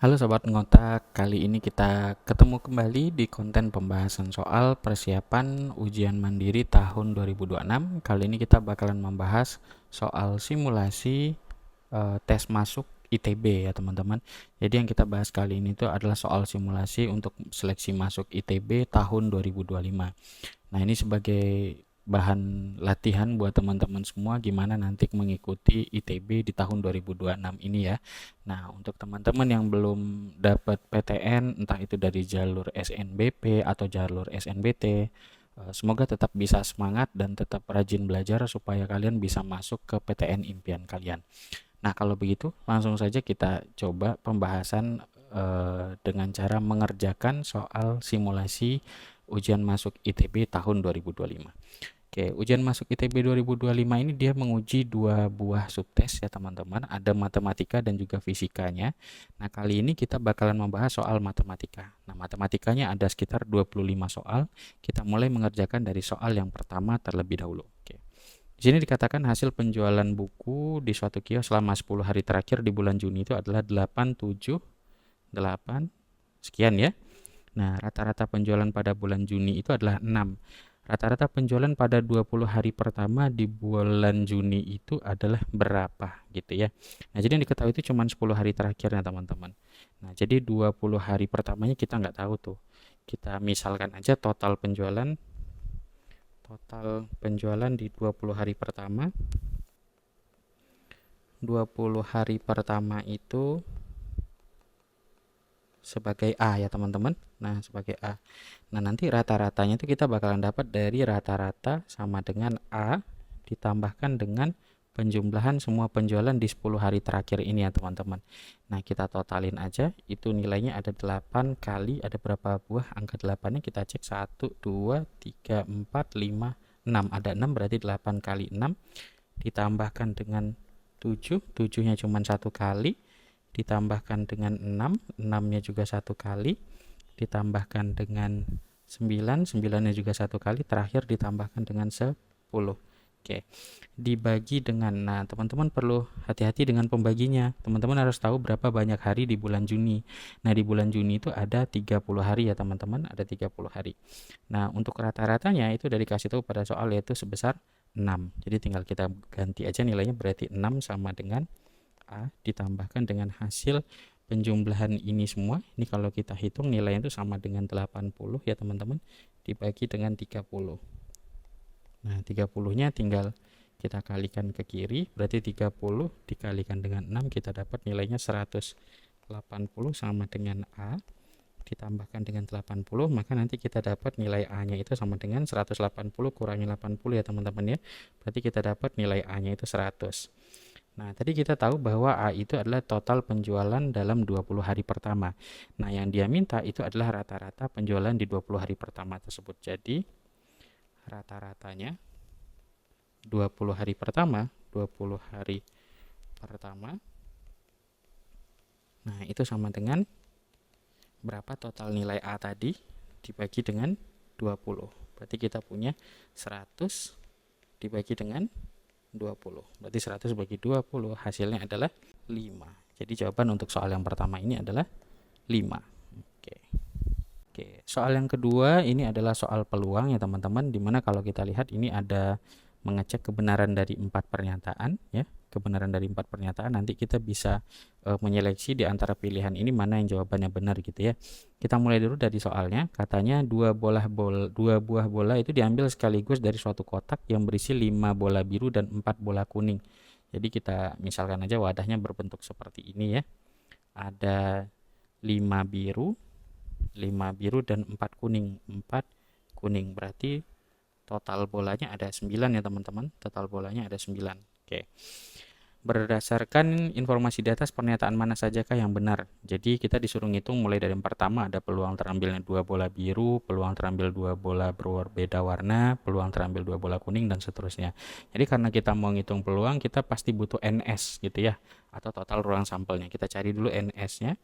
Halo Sobat Ngotak, kali ini kita ketemu kembali di konten pembahasan soal persiapan ujian mandiri tahun 2026. Kali ini kita bakalan membahas soal simulasi tes masuk ITB ya teman-teman. Jadi yang kita bahas kali ini tuh adalah soal simulasi untuk seleksi masuk ITB tahun 2025. Nah, ini sebagai bahan latihan buat teman-teman semua gimana nanti mengikuti ITB di tahun 2026 ini ya. Nah, untuk teman-teman yang belum dapat PTN, entah itu dari jalur SNBP atau jalur SNBT, semoga tetap bisa semangat dan tetap rajin belajar supaya kalian bisa masuk ke PTN impian kalian. Nah, kalau begitu langsung saja kita coba pembahasan dengan cara mengerjakan soal simulasi ujian masuk ITB tahun 2025. Oke, ujian masuk ITB 2025 ini dia menguji dua buah subtes ya teman-teman. Ada matematika dan juga fisikanya. Nah, kali ini kita bakalan membahas soal matematika. Nah, matematikanya ada sekitar 25 soal. Kita mulai mengerjakan dari soal yang pertama terlebih dahulu. Oke. Di sini dikatakan hasil penjualan buku di suatu kios selama 10 hari terakhir di bulan Juni itu adalah 8, 7, 8, sekian ya. Nah, rata-rata penjualan pada bulan Juni itu adalah 6. Rata-rata penjualan pada 20 hari pertama di bulan Juni itu adalah berapa gitu ya. Nah, jadi yang diketahui itu cuma 10 hari terakhirnya teman-teman. Nah, jadi 20 hari pertamanya kita nggak tahu tuh. Kita misalkan aja total penjualan di 20 hari pertama. 20 hari pertama itu sebagai A ya teman-teman. Nah, sebagai A. Nah, nanti rata-ratanya itu kita bakalan dapat dari rata-rata sama dengan A ditambahkan dengan penjumlahan semua penjualan di 10 hari terakhir ini ya teman-teman. Nah, kita totalin aja, itu nilainya ada 8 kali, ada berapa buah angka 8-nya kita cek, 1, 2, 3, 4, 5, 6. Ada 6 berarti 8 kali 6 ditambahkan dengan 7, 7-nya cuma satu kali, ditambahkan dengan 6, 6-nya juga satu kali, ditambahkan dengan 9, 9-nya juga satu kali, terakhir ditambahkan dengan 10. Oke, dibagi dengan, nah teman-teman perlu hati-hati dengan pembaginya. Teman-teman harus tahu berapa banyak hari di bulan Juni. Nah, di bulan Juni itu ada 30 hari ya teman-teman, ada 30 hari. Nah, untuk rata-ratanya itu udah dikasih tahu pada soal yaitu sebesar 6. Jadi tinggal kita ganti aja nilainya, berarti 6 sama dengan A ditambahkan dengan hasil penjumlahan ini semua. Ini kalau kita hitung nilainya itu sama dengan 80 ya teman-teman, dibagi dengan 30. Nah, 30-nya tinggal kita kalikan ke kiri, berarti 30 dikalikan dengan 6 kita dapat nilainya 180 sama dengan A ditambahkan dengan 80, maka nanti kita dapat nilai A-nya itu sama dengan 180 kurangi 80 ya teman-teman ya. Berarti kita dapat nilai A-nya itu 100. Nah, tadi kita tahu bahwa A itu adalah total penjualan dalam 20 hari pertama. Nah, yang dia minta itu adalah rata-rata penjualan di 20 hari pertama tersebut. Jadi, rata-ratanya 20 hari pertama, 20 hari pertama. Nah, itu sama dengan berapa total nilai A tadi dibagi dengan 20. Berarti kita punya 100 dibagi dengan 20. Berarti 100 bagi 20 hasilnya adalah 5. Jadi jawaban untuk soal yang pertama ini adalah 5. Oke. Oke, soal yang kedua ini adalah soal peluang ya teman-teman, dimana kalau kita lihat ini ada mengecek kebenaran dari 4 pernyataan ya. Kebenaran dari 4 pernyataan, nanti kita bisa menyeleksi di antara pilihan ini mana yang jawabannya benar gitu ya. Kita mulai dulu dari soalnya. Katanya dua buah bola itu diambil sekaligus dari suatu kotak yang berisi 5 bola biru dan 4 bola kuning. Jadi kita misalkan aja wadahnya berbentuk seperti ini ya. Ada 5 biru, 5 biru dan 4 kuning. 4 kuning berarti total bolanya ada 9 ya teman-teman. Total bolanya ada 9. Oke. Berdasarkan informasi di atas, pernyataan mana sajakah yang benar? Jadi kita disuruh ngitung mulai dari yang pertama, ada peluang terambilnya 2 bola biru, peluang terambil 2 bola berbeda warna, peluang terambil 2 bola kuning, dan seterusnya. Jadi karena kita mau ngitung peluang, kita pasti butuh NS gitu ya, atau total ruang sampelnya. Kita cari dulu NS-nya.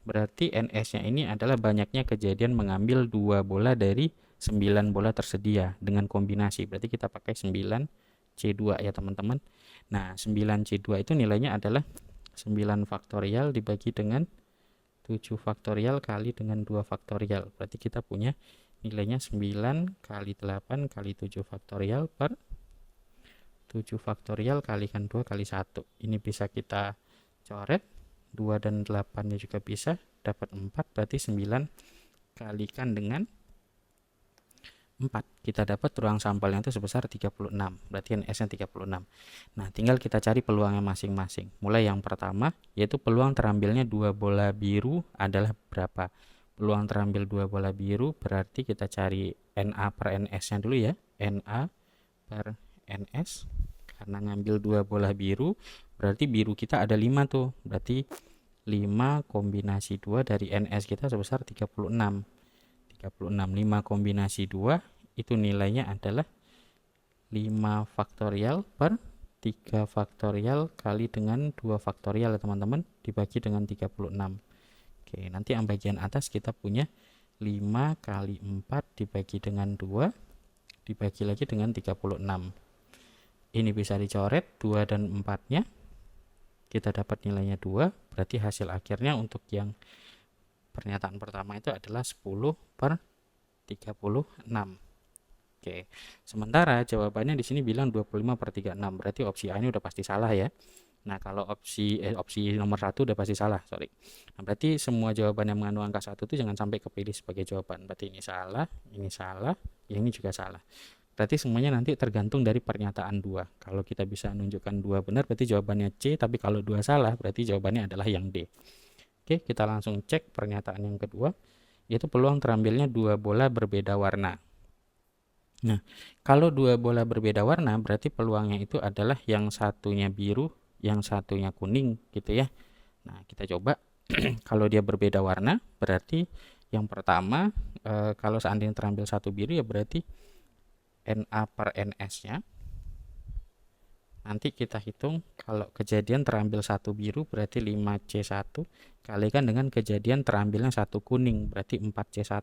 Berarti NS-nya ini adalah banyaknya kejadian mengambil 2 bola dari 9 bola tersedia dengan kombinasi. Berarti kita pakai 9C2 ya teman-teman. Nah, 9C2 itu nilainya adalah 9 faktorial dibagi dengan 7 faktorial kali dengan 2 faktorial. Berarti kita punya nilainya 9 kali 8 kali 7 faktorial per 7 faktorial kalikan 2 kali 1. Ini bisa kita coret. 2 dan 8 nya juga bisa, dapat 4, berarti 9 kalikan dengan 4. Kita dapat ruang sampelnya itu sebesar 36, berarti NS nya 36. Nah, tinggal kita cari peluangnya masing-masing. Mulai yang pertama, yaitu peluang terambilnya 2 bola biru adalah berapa? Peluang terambil 2 bola biru berarti kita cari NA per NS nya dulu ya. NA per NS, karena ngambil 2 bola biru berarti biru kita ada 5 tuh, berarti 5 kombinasi 2 dari NS kita sebesar 36. 5 kombinasi 2 itu nilainya adalah 5 faktorial per 3 faktorial kali dengan 2 faktorial ya teman-teman, dibagi dengan 36. Oke, nanti yang bagian atas kita punya 5 kali 4 dibagi dengan 2 dibagi lagi dengan 36. Ini bisa dicoret 2 dan 4 nya, kita dapat nilainya 2, berarti hasil akhirnya untuk yang pernyataan pertama itu adalah 10 per 36. Oke, sementara jawabannya di sini bilang 25 per 36, berarti opsi A ini udah pasti salah ya. Nah, kalau opsi nomor 1 udah pasti salah, sorry. Nah, berarti semua jawaban yang mengandung angka 1 itu jangan sampai kepilih sebagai jawaban. Berarti ini salah, yang ini juga salah. Berarti semuanya nanti tergantung dari pernyataan 2. Kalau kita bisa menunjukkan 2 benar berarti jawabannya C, tapi kalau 2 salah berarti jawabannya adalah yang D. Oke, kita langsung cek pernyataan yang kedua, yaitu peluang terambilnya 2 bola berbeda warna. Nah, kalau 2 bola berbeda warna berarti peluangnya itu adalah yang satunya biru, yang satunya kuning gitu ya. Nah, kita coba kalau dia berbeda warna berarti yang pertama kalau seandainya terambil satu biru ya berarti NA per NS nya nanti kita hitung, kalau kejadian terambil satu biru berarti 5C1 kalikan dengan kejadian terambilnya satu kuning berarti 4C1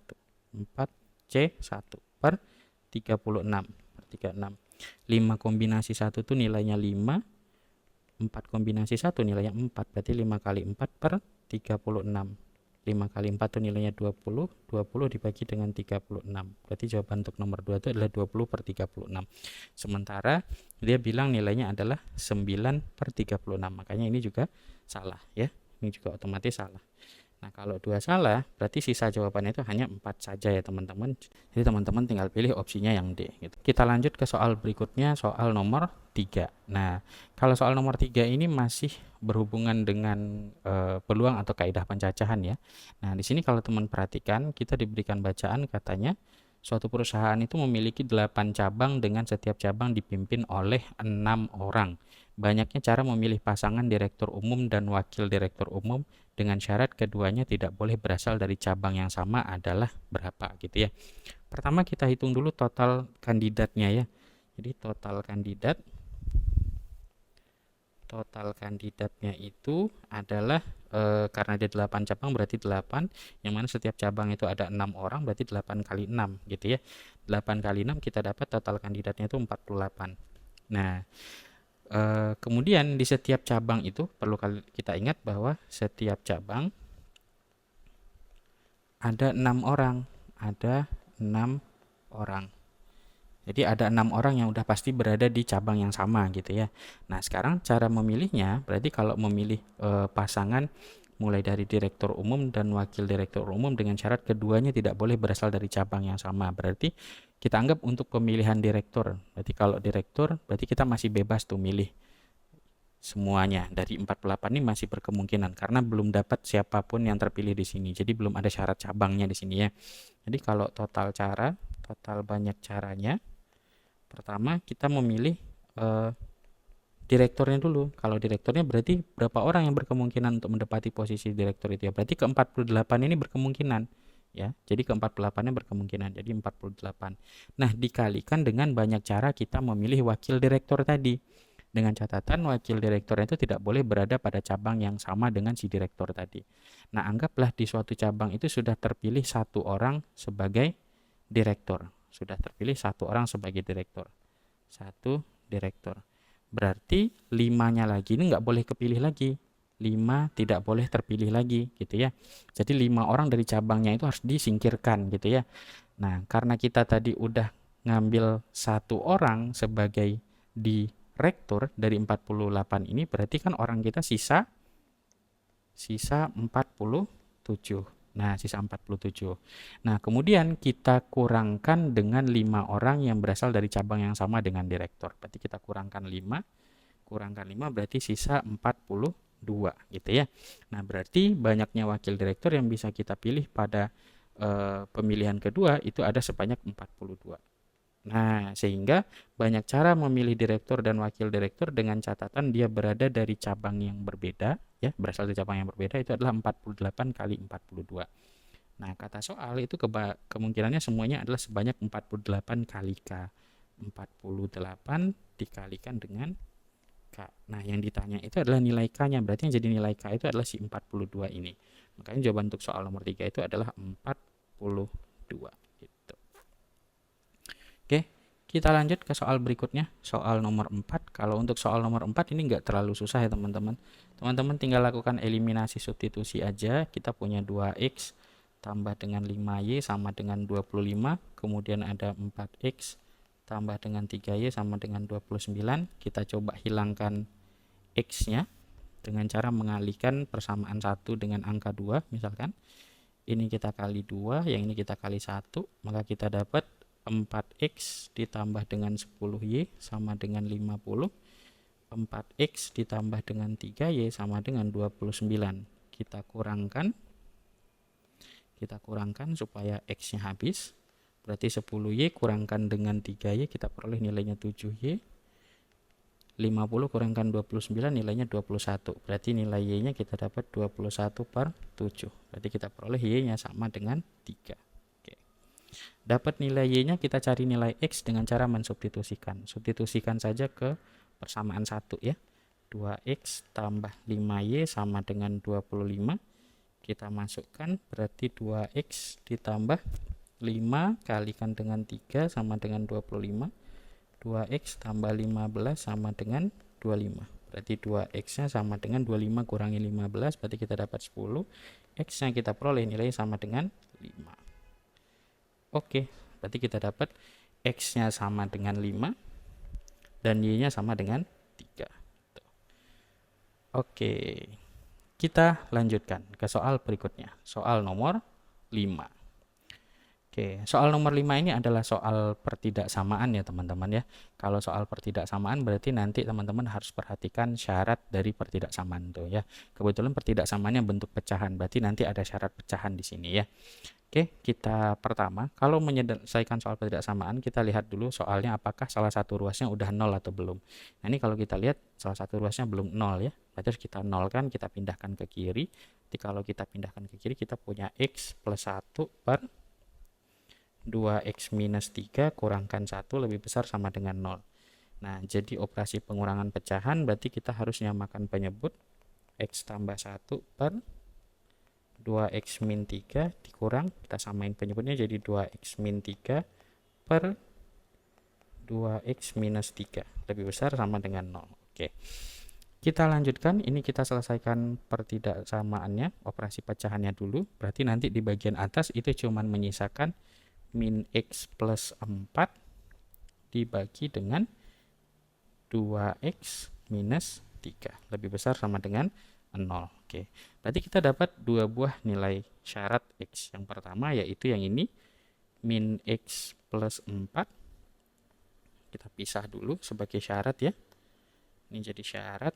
per 36 per 36. 5 kombinasi 1 itu nilainya 5, 4 kombinasi 1 nilainya 4, berarti 5 kali 4 per 36. 5 kali 4 itu nilainya 20, 20 dibagi dengan 36. Berarti jawaban untuk nomor 2 itu adalah 20 per 36. Sementara dia bilang nilainya adalah 9 per 36. Makanya ini juga salah ya. Ini juga otomatis salah. Nah, kalau 2 salah, berarti sisa jawabannya itu hanya 4 saja ya teman-teman. Jadi teman-teman tinggal pilih opsinya yang D gitu. Kita lanjut ke soal berikutnya, soal nomor 3. Nah, kalau soal nomor 3 ini masih berhubungan dengan peluang atau kaidah pencacahan ya. Nah, di sini kalau teman perhatikan, kita diberikan bacaan katanya suatu perusahaan itu memiliki 8 cabang dengan setiap cabang dipimpin oleh 6 orang. Banyaknya cara memilih pasangan direktur umum dan wakil direktur umum dengan syarat keduanya tidak boleh berasal dari cabang yang sama adalah berapa gitu ya. Pertama kita hitung dulu total kandidatnya ya. Jadi total kandidatnya itu adalah karena ada 8 cabang berarti 8, yang mana setiap cabang itu ada 6 orang berarti 8 kali 6 gitu ya. 8 kali 6 kita dapat total kandidatnya itu 48. Nah, kemudian di setiap cabang itu perlu kita ingat bahwa setiap cabang ada 6 orang, Jadi ada 6 orang yang udah pasti berada di cabang yang sama gitu ya. Nah, sekarang cara memilihnya berarti kalau memilih pasangan mulai dari direktur umum dan wakil direktur umum dengan syarat keduanya tidak boleh berasal dari cabang yang sama. Berarti kita anggap untuk pemilihan direktur. Berarti kalau direktur berarti kita masih bebas tuh milih semuanya. Dari 48 ini masih berkemungkinan karena belum dapat siapapun yang terpilih di sini. Jadi belum ada syarat cabangnya di sini ya. Jadi kalau total banyak caranya, pertama kita memilih direkturnya dulu. Kalau direkturnya berarti berapa orang yang berkemungkinan untuk mendapati posisi direktur itu ya. Berarti ke-48 ini berkemungkinan ya. Jadi ke-48-nya berkemungkinan. Jadi 48. Nah, dikalikan dengan banyak cara kita memilih wakil direktur tadi. Dengan catatan wakil direkturnya itu tidak boleh berada pada cabang yang sama dengan si direktur tadi. Nah, anggaplah di suatu cabang itu sudah terpilih satu orang sebagai direktur. Sudah terpilih satu orang sebagai direktur. Satu direktur. Berarti 5-nya lagi ini nggak boleh kepilih lagi. 5 tidak boleh terpilih lagi gitu ya. Jadi 5 orang dari cabangnya itu harus disingkirkan gitu ya. Nah, karena kita tadi udah ngambil 1 orang sebagai direktur dari 48 ini, berarti kan orang kita sisa 47. Nah, sisa 47. Nah, kemudian kita kurangkan dengan 5 orang yang berasal dari cabang yang sama dengan direktur. Berarti kita kurangkan 5 berarti sisa 42 gitu ya. Nah, berarti banyaknya wakil direktur yang bisa kita pilih pada pemilihan kedua itu ada sebanyak 42. Nah, sehingga banyak cara memilih direktur dan wakil direktur dengan catatan dia berada dari cabang yang berbeda, ya, berasal dari cabang yang berbeda itu adalah 48 kali 42. Nah, kata soal itu kemungkinannya semuanya adalah sebanyak 48 kali K. 48 dikalikan dengan K. Nah, yang ditanya itu adalah nilai K-nya, berarti yang jadi nilai K itu adalah si 42 ini. Makanya jawaban untuk soal nomor 3 itu adalah 42. Gitu. Oke, kita lanjut ke soal berikutnya, soal nomor 4. Kalau untuk soal nomor 4 ini nggak terlalu susah ya teman-teman. Teman-teman tinggal lakukan eliminasi substitusi aja. Kita punya 2x tambah dengan 5y sama dengan 25. Kemudian ada 4x tambah dengan 3y sama dengan 29. Kita coba hilangkan x-nya dengan cara mengalihkan persamaan 1 dengan angka 2 misalkan. Ini kita kali 2, yang ini kita kali 1, maka kita dapat 4x ditambah dengan 10y sama dengan 50. 4x ditambah dengan 3y sama dengan 29. Kita kurangkan supaya x-nya habis. Berarti 10y kurangkan dengan 3y kita peroleh nilainya 7y. 50 kurangkan 29 nilainya 21. Berarti nilai y-nya kita dapat 21/7. Berarti kita peroleh y-nya sama dengan 3. Dapat nilai y-nya, kita cari nilai x dengan cara mensubstitusikan. Substitusikan saja ke persamaan 1 ya. 2x tambah 5y sama dengan 25. Kita masukkan, berarti 2x ditambah 5 kalikan dengan 3 sama dengan 25. 2x tambah 15 sama dengan 25. Berarti 2x-nya sama dengan 25 kurangi 15, berarti kita dapat 10. X-nya kita peroleh nilai sama dengan 5. Oke, berarti kita dapat x-nya sama dengan 5 dan y-nya sama dengan 3. Oke, kita lanjutkan ke soal berikutnya, soal nomor 5. Oke, soal nomor 5 ini adalah soal pertidaksamaan ya teman-teman ya. Kalau soal pertidaksamaan berarti nanti teman-teman harus perhatikan syarat dari pertidaksamaan tuh ya. Kebetulan pertidaksamaannya bentuk pecahan, berarti nanti ada syarat pecahan di sini ya. Oke, kita pertama, kalau menyelesaikan soal pertidaksamaan, kita lihat dulu soalnya apakah salah satu ruasnya udah 0 atau belum. Nah, ini kalau kita lihat salah satu ruasnya belum 0 ya. Berarti harus kita nolkan, kita pindahkan ke kiri. Jadi kalau kita pindahkan ke kiri, kita punya x plus 1 per 2x minus 3 kurangkan 1 lebih besar sama dengan 0. Nah, jadi operasi pengurangan pecahan berarti kita harus nyamakan penyebut. X tambah 1 per 2x min 3 dikurang, kita samain penyebutnya jadi 2x min 3 per 2x minus 3 lebih besar sama dengan 0. Oke, kita lanjutkan. Ini kita selesaikan pertidaksamaannya, operasi pecahannya dulu. Berarti nanti di bagian atas itu cuman menyisakan min x plus 4 dibagi dengan 2x minus 3 lebih besar sama dengan 0. Oke, berarti kita dapat dua buah nilai syarat x. Yang pertama yaitu yang ini, min x plus 4. Kita pisah dulu sebagai syarat ya. Ini jadi syarat.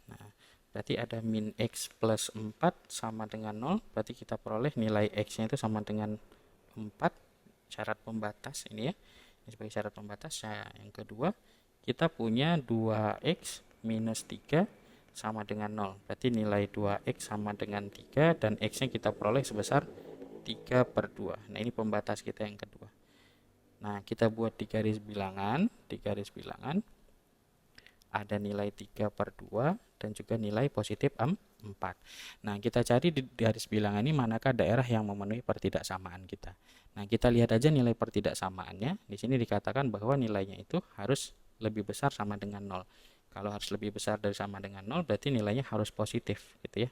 Nah, berarti ada min x plus 4 sama dengan 0. Berarti kita peroleh nilai x-nya itu sama dengan 4. Syarat pembatas ini ya. Ini sebagai syarat pembatas. Nah, yang kedua, kita punya 2x minus 3 sama dengan 0. Berarti nilai 2x sama dengan 3 dan x-nya kita peroleh sebesar 3/2. Nah, ini pembatas kita yang kedua. Nah, kita buat di garis bilangan. Di garis bilangan ada nilai 3/2 dan juga nilai positif 4. Nah, kita cari di garis bilangan ini manakah daerah yang memenuhi pertidaksamaan kita. Nah, kita lihat aja nilai pertidaksamaannya. Di sini dikatakan bahwa nilainya itu harus lebih besar sama dengan 0. Kalau harus lebih besar dari sama dengan 0 berarti nilainya harus positif gitu ya.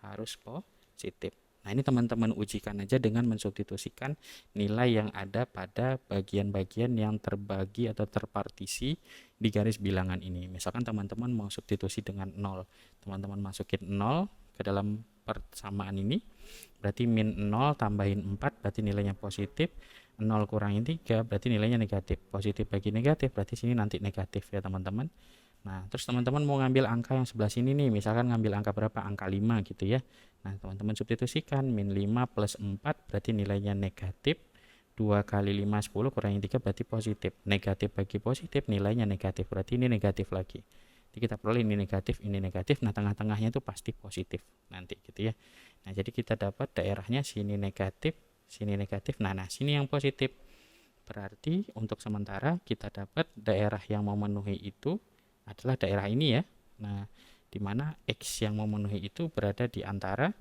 Harus positif. Nah, ini teman-teman ujikan aja dengan mensubstitusikan nilai yang ada pada bagian-bagian yang terbagi atau terpartisi di garis bilangan ini. Misalkan teman-teman mau substitusi dengan 0. Teman-teman masukin 0 ke dalam persamaan ini. Berarti min 0 tambahin 4 berarti nilainya positif. 0 kurangin 3 berarti nilainya negatif. Positif bagi negatif berarti sini nanti negatif ya teman-teman. Nah, terus teman-teman mau ngambil angka yang sebelah sini nih, misalkan ngambil angka berapa? Angka 5 gitu ya. Nah, teman-teman substitusikan min 5 plus 4 berarti nilainya negatif. 2 kali 5 10 kurangi 3 berarti positif. Negatif bagi positif nilainya negatif, berarti ini negatif lagi. Jadi kita peroleh ini negatif, nah tengah-tengahnya itu pasti positif nanti gitu ya. Nah, jadi kita dapat daerahnya sini negatif, nah sini yang positif. Berarti untuk sementara kita dapat daerah yang memenuhi itu adalah daerah ini ya. Nah, di mana X yang memenuhi itu berada di antara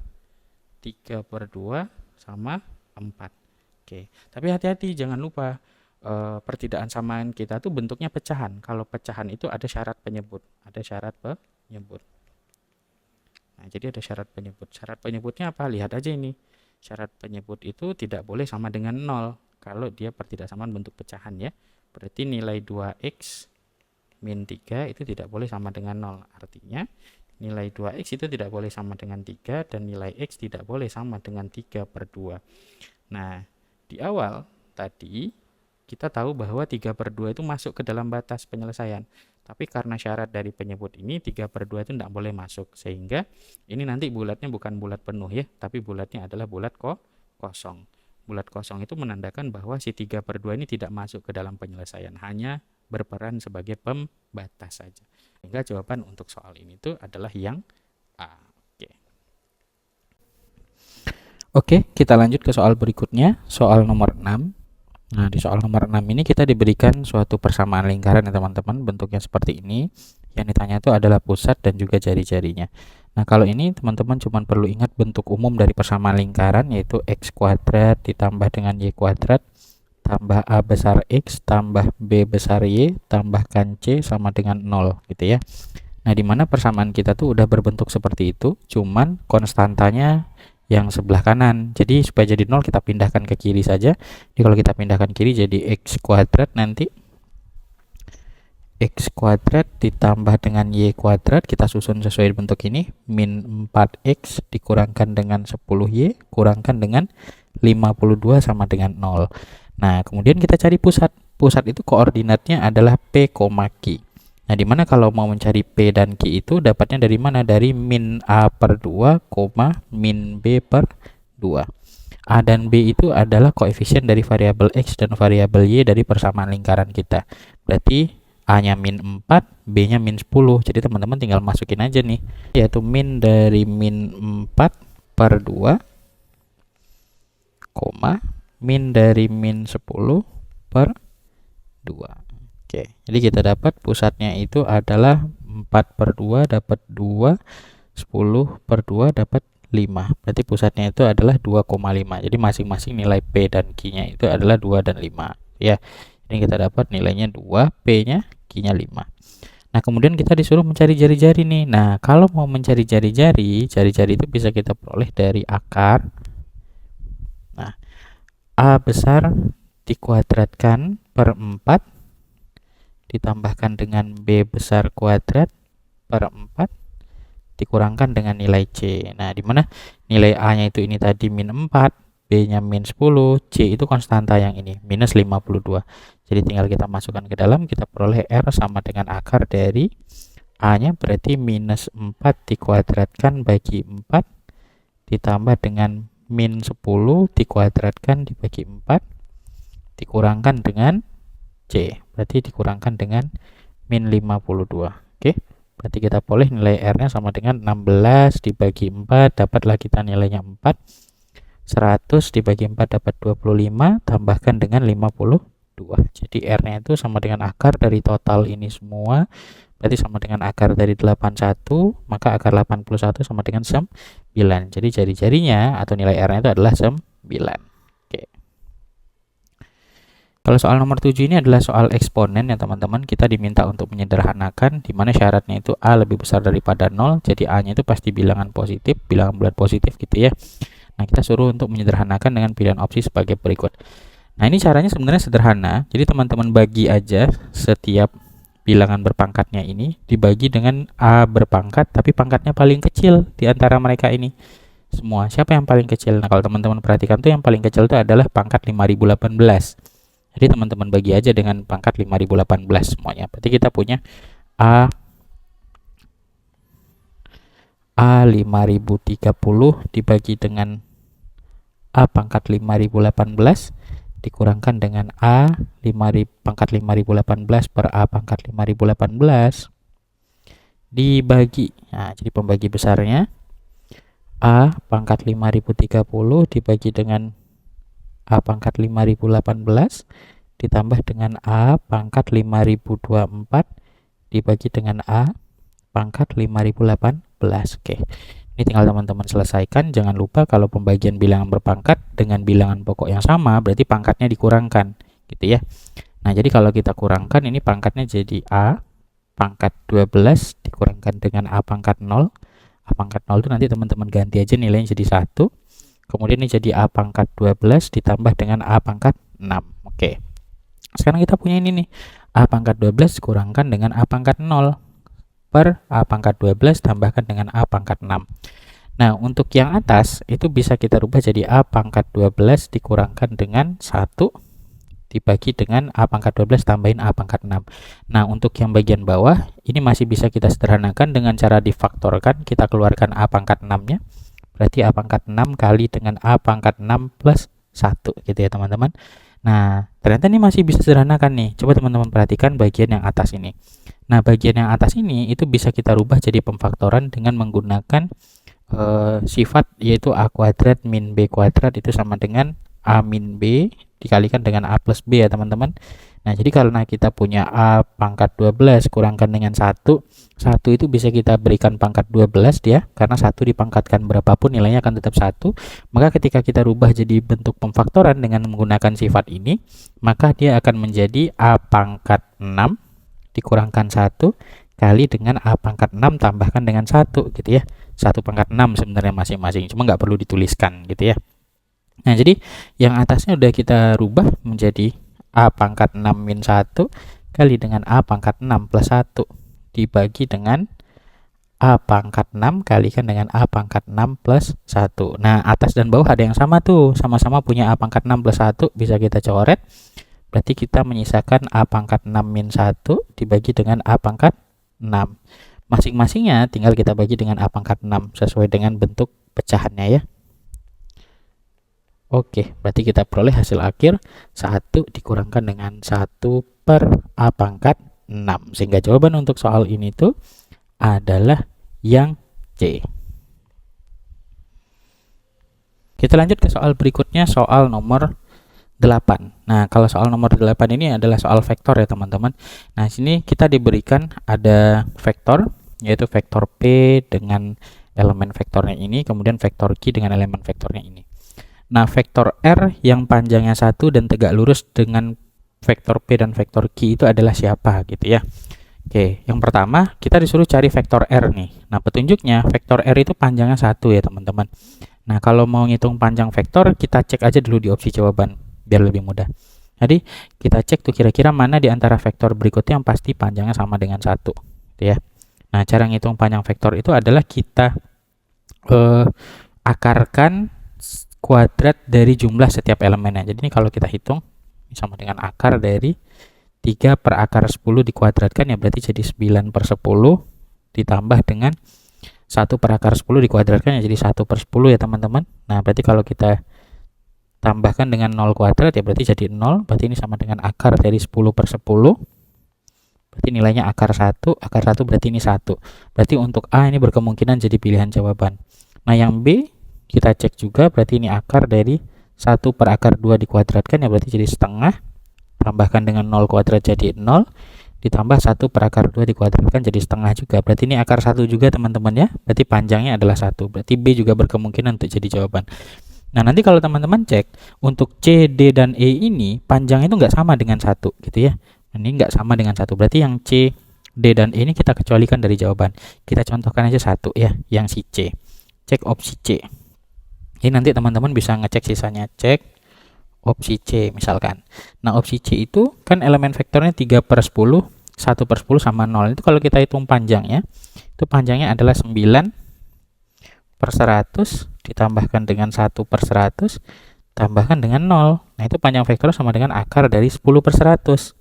3/2 sama 4. Oke, tapi hati-hati jangan lupa pertidaksan samaan kita tuh bentuknya pecahan. Kalau pecahan itu ada syarat penyebut, Nah, jadi ada syarat penyebut. Syarat penyebutnya apa? Lihat aja ini. Syarat penyebut itu tidak boleh sama dengan 0 kalau dia pertidaksamaan bentuk pecahan ya. Berarti nilai 2x min 3 itu tidak boleh sama dengan 0. Artinya nilai 2x itu tidak boleh sama dengan 3 dan nilai x tidak boleh sama dengan 3/2. Nah, di awal tadi kita tahu bahwa 3/2 itu masuk ke dalam batas penyelesaian. Tapi karena syarat dari penyebut ini 3/2 itu tidak boleh masuk. Sehingga ini nanti bulatnya bukan bulat penuh ya, tapi bulatnya adalah bulat kosong. Bulat kosong itu menandakan bahwa si 3/2 ini tidak masuk ke dalam penyelesaian, hanya berperan sebagai pembatas saja. Sehingga jawaban untuk soal ini itu adalah yang A. Oke, kita lanjut ke soal berikutnya, soal nomor 6. Nah, di soal nomor 6 ini kita diberikan suatu persamaan lingkaran ya teman-teman, bentuknya seperti ini. Yang ditanya itu adalah pusat dan juga jari-jarinya. Nah, kalau ini teman-teman cuma perlu ingat bentuk umum dari persamaan lingkaran, yaitu x kuadrat ditambah dengan y kuadrat tambah a besar x tambah b besar y tambahkan c sama dengan 0 gitu ya. Nah, dimana persamaan kita tuh udah berbentuk seperti itu, cuman konstantanya yang sebelah kanan. Jadi supaya jadi 0 kita pindahkan ke kiri saja. Jadi kalau kita pindahkan kiri jadi x kuadrat, nanti x kuadrat ditambah dengan y kuadrat, kita susun sesuai bentuk ini, min 4x dikurangkan dengan 10y kurangkan dengan 52 sama dengan 0. Nah, kemudian kita cari pusat. Pusat itu koordinatnya adalah p, q. Nah, dimana kalau mau mencari P dan Q itu dapatnya dari mana? Dari min A/2, min B/2. A dan B itu adalah koefisien dari variabel X dan variabel Y dari persamaan lingkaran kita. Berarti A-nya min 4, B-nya min 10. Jadi teman-teman tinggal masukin aja nih, yaitu min dari min 4/2, min dari min 10/2. Oke, jadi kita dapat pusatnya itu adalah 4/2 dapat 2, 10/2 dapat 5. Berarti pusatnya itu adalah 2,5. Jadi masing-masing nilai P dan Q-nya itu adalah 2 dan 5. Ya, ini kita dapat nilainya 2, P-nya, Q-nya 5. Nah, kemudian kita disuruh mencari jari-jari nih. Nah, kalau mau mencari jari-jari itu bisa kita peroleh dari akar. Nah, A besar dikuadratkan per 4 ditambahkan dengan B besar kuadrat per 4 dikurangkan dengan nilai C. Nah, dimana nilai A-nya itu ini tadi min 4, B-nya min 10, C itu konstanta yang ini, minus 52. Jadi tinggal kita masukkan ke dalam, kita peroleh R sama dengan akar dari A-nya, berarti minus 4 dikuadratkan bagi 4 ditambah dengan min 10 dikuadratkan dibagi 4 dikurangkan dengan C, berarti dikurangkan dengan min 52. Oke, berarti kita boleh nilai R-nya sama dengan 16 dibagi 4, dapatlah kita nilainya 4. 100 dibagi 4 dapat 25, tambahkan dengan 52. Jadi R-nya itu sama dengan akar dari total ini semua, berarti sama dengan akar dari 81, maka akar 81 sama dengan 9. Jadi jari-jarinya atau nilai R-nya itu adalah 9. Oke. Kalau soal nomor 7 ini adalah soal eksponen ya teman-teman. Kita diminta untuk menyederhanakan, di mana syaratnya itu A lebih besar daripada 0. Jadi A-nya itu pasti bilangan positif, bilangan bulat positif gitu ya. Nah, kita suruh untuk menyederhanakan dengan pilihan opsi sebagai berikut. Nah, ini caranya sebenarnya sederhana. Jadi teman-teman bagi aja setiap bilangan berpangkatnya ini dibagi dengan A berpangkat, tapi pangkatnya paling kecil di antara mereka ini semua. Siapa yang paling kecil? Nah, kalau teman-teman perhatikan tuh yang paling kecil itu adalah pangkat 5018. Jadi teman-teman bagi aja dengan pangkat 5018 semuanya. Berarti kita punya A 5030 dibagi dengan A pangkat 5018 dikurangkan dengan A pangkat 5018 per A pangkat 5018 dibagi. Nah, jadi pembagi besarnya A pangkat 5030 dibagi dengan A pangkat 5018 ditambah dengan A pangkat 5024 dibagi dengan A pangkat 5018. Oke. Ini tinggal teman-teman selesaikan. Jangan lupa kalau pembagian bilangan berpangkat dengan bilangan pokok yang sama, berarti pangkatnya dikurangkan, gitu ya. Nah, jadi kalau kita kurangkan, ini pangkatnya jadi A pangkat 12 dikurangkan dengan A pangkat 0. A pangkat 0 itu nanti teman-teman ganti aja nilainya jadi 1. Kemudian ini jadi A pangkat 12 ditambah dengan A pangkat 6. Oke. Sekarang kita punya ini nih. A pangkat 12 dikurangkan dengan A pangkat 0 per A pangkat 12 tambahkan dengan A pangkat 6. Nah, untuk yang atas itu bisa kita rubah jadi A pangkat 12 dikurangkan dengan 1 dibagi dengan A pangkat 12 tambahin A pangkat 6. Nah, untuk yang bagian bawah ini masih bisa kita sederhanakan dengan cara difaktorkan. Kita keluarkan A pangkat 6-nya. Berarti A pangkat 6 kali dengan A pangkat 6 plus 1 gitu ya teman-teman. Nah, ternyata ini masih bisa sederhanakan nih. Coba teman-teman perhatikan bagian yang atas ini. Nah, bagian yang atas ini itu bisa kita rubah jadi pemfaktoran dengan menggunakan sifat yaitu A kuadrat min B kuadrat itu sama dengan A min B dikalikan dengan A plus B ya teman-teman. Nah, jadi karena kita punya A pangkat 12 kurangkan dengan 1 itu bisa kita berikan pangkat 12 ya, karena 1 dipangkatkan berapapun nilainya akan tetap 1. Maka ketika kita rubah jadi bentuk pemfaktoran dengan menggunakan sifat ini, maka dia akan menjadi A pangkat 6 dikurangkan 1 kali dengan A pangkat 6 tambahkan dengan 1 gitu ya. 1 pangkat 6 sebenarnya masing-masing, cuma nggak perlu dituliskan gitu ya. Nah, jadi yang atasnya udah kita rubah menjadi A pangkat 6 min 1 kali dengan A pangkat 6 plus 1 dibagi dengan A pangkat 6 kalikan dengan A pangkat 6 plus 1. Nah, atas dan bawah ada yang sama tuh, sama-sama punya A pangkat 6 plus 1, bisa kita coret. Berarti kita menyisakan A pangkat 6 min 1 dibagi dengan A pangkat 6. Masing-masingnya tinggal kita bagi dengan A pangkat 6 sesuai dengan bentuk pecahannya ya. Oke, berarti kita peroleh hasil akhir 1 dikurangkan dengan 1 per A pangkat 6. Sehingga jawaban untuk soal ini tuh adalah yang C. Kita lanjut ke soal berikutnya, soal nomor 8. Nah, kalau soal nomor 8 ini adalah soal vektor ya teman-teman. Nah, sini kita diberikan ada vektor, yaitu vektor P dengan elemen vektornya ini, kemudian vektor Q dengan elemen vektornya ini. Nah, vektor R yang panjangnya 1 dan tegak lurus dengan vektor P dan vektor Q itu adalah siapa gitu ya. Oke, yang pertama kita disuruh cari vektor R nih. Nah, petunjuknya vektor R itu panjangnya 1 ya teman-teman. Nah, kalau mau ngitung panjang vektor, kita cek aja dulu di opsi jawaban biar lebih mudah. Jadi, kita cek tuh kira-kira mana di antara vektor berikutnya yang pasti panjangnya sama dengan 1 gitu ya. Nah, cara ngitung panjang vektor itu adalah kita akarkan kuadrat dari jumlah setiap elemennya. Jadi ini kalau kita hitung sama dengan akar dari 3 per akar 10 dikuadratkan ya berarti jadi 9 per 10 ditambah dengan 1 per akar 10 dikuadratkan ya jadi 1 per 10 ya teman-teman. Nah, berarti kalau kita tambahkan dengan 0 kuadrat ya berarti jadi 0. Berarti ini sama dengan akar dari 10 per 10. Berarti nilainya akar 1 berarti ini 1. Berarti untuk A ini berkemungkinan jadi pilihan jawaban. Nah, yang B kita cek juga, berarti ini akar dari 1 per akar 2 dikuadratkan ya berarti jadi setengah, tambahkan dengan 0 kuadrat jadi 0, ditambah 1 per akar 2 dikuadratkan jadi setengah juga, berarti ini akar 1 juga teman-teman ya, berarti panjangnya adalah 1, berarti B juga berkemungkinan untuk jadi jawaban. Nah, nanti kalau teman-teman cek untuk C, D, dan E ini panjangnya itu nggak sama dengan 1 gitu ya. Ini nggak sama dengan 1. Berarti yang C, D, dan E ini kita kecualikan dari jawaban. Kita contohkan aja 1 ya, yang si C. Cek opsi C. Ini nanti teman-teman bisa ngecek sisanya. Cek opsi C misalkan. Nah, opsi C itu kan elemen vektornya 3/10, 1/10 sama 0. Itu kalau kita hitung panjangnya, itu panjangnya adalah 9/100 ditambahkan dengan 1/100 tambahkan dengan 0. Nah, itu panjang vektor sama dengan akar dari 10/100.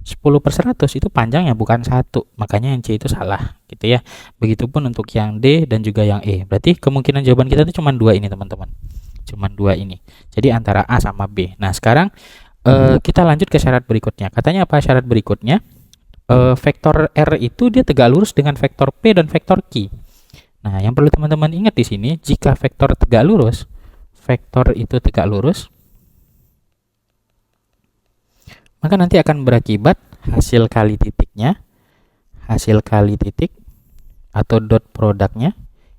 10/100 itu panjangnya bukan 1, makanya yang C itu salah gitu ya. Begitupun untuk yang D dan juga yang E. Berarti kemungkinan jawaban kita itu cuma 2 ini teman-teman. Cuma 2 ini. Jadi antara A sama B. Nah, sekarang kita lanjut ke syarat berikutnya. Katanya apa syarat berikutnya? Vektor R itu dia tegak lurus dengan vektor P dan vektor Q. Nah, yang perlu teman-teman ingat di sini, jika vektor tegak lurus, vektor itu tegak lurus, maka nanti akan berakibat hasil kali titiknya, hasil kali titik atau dot produknya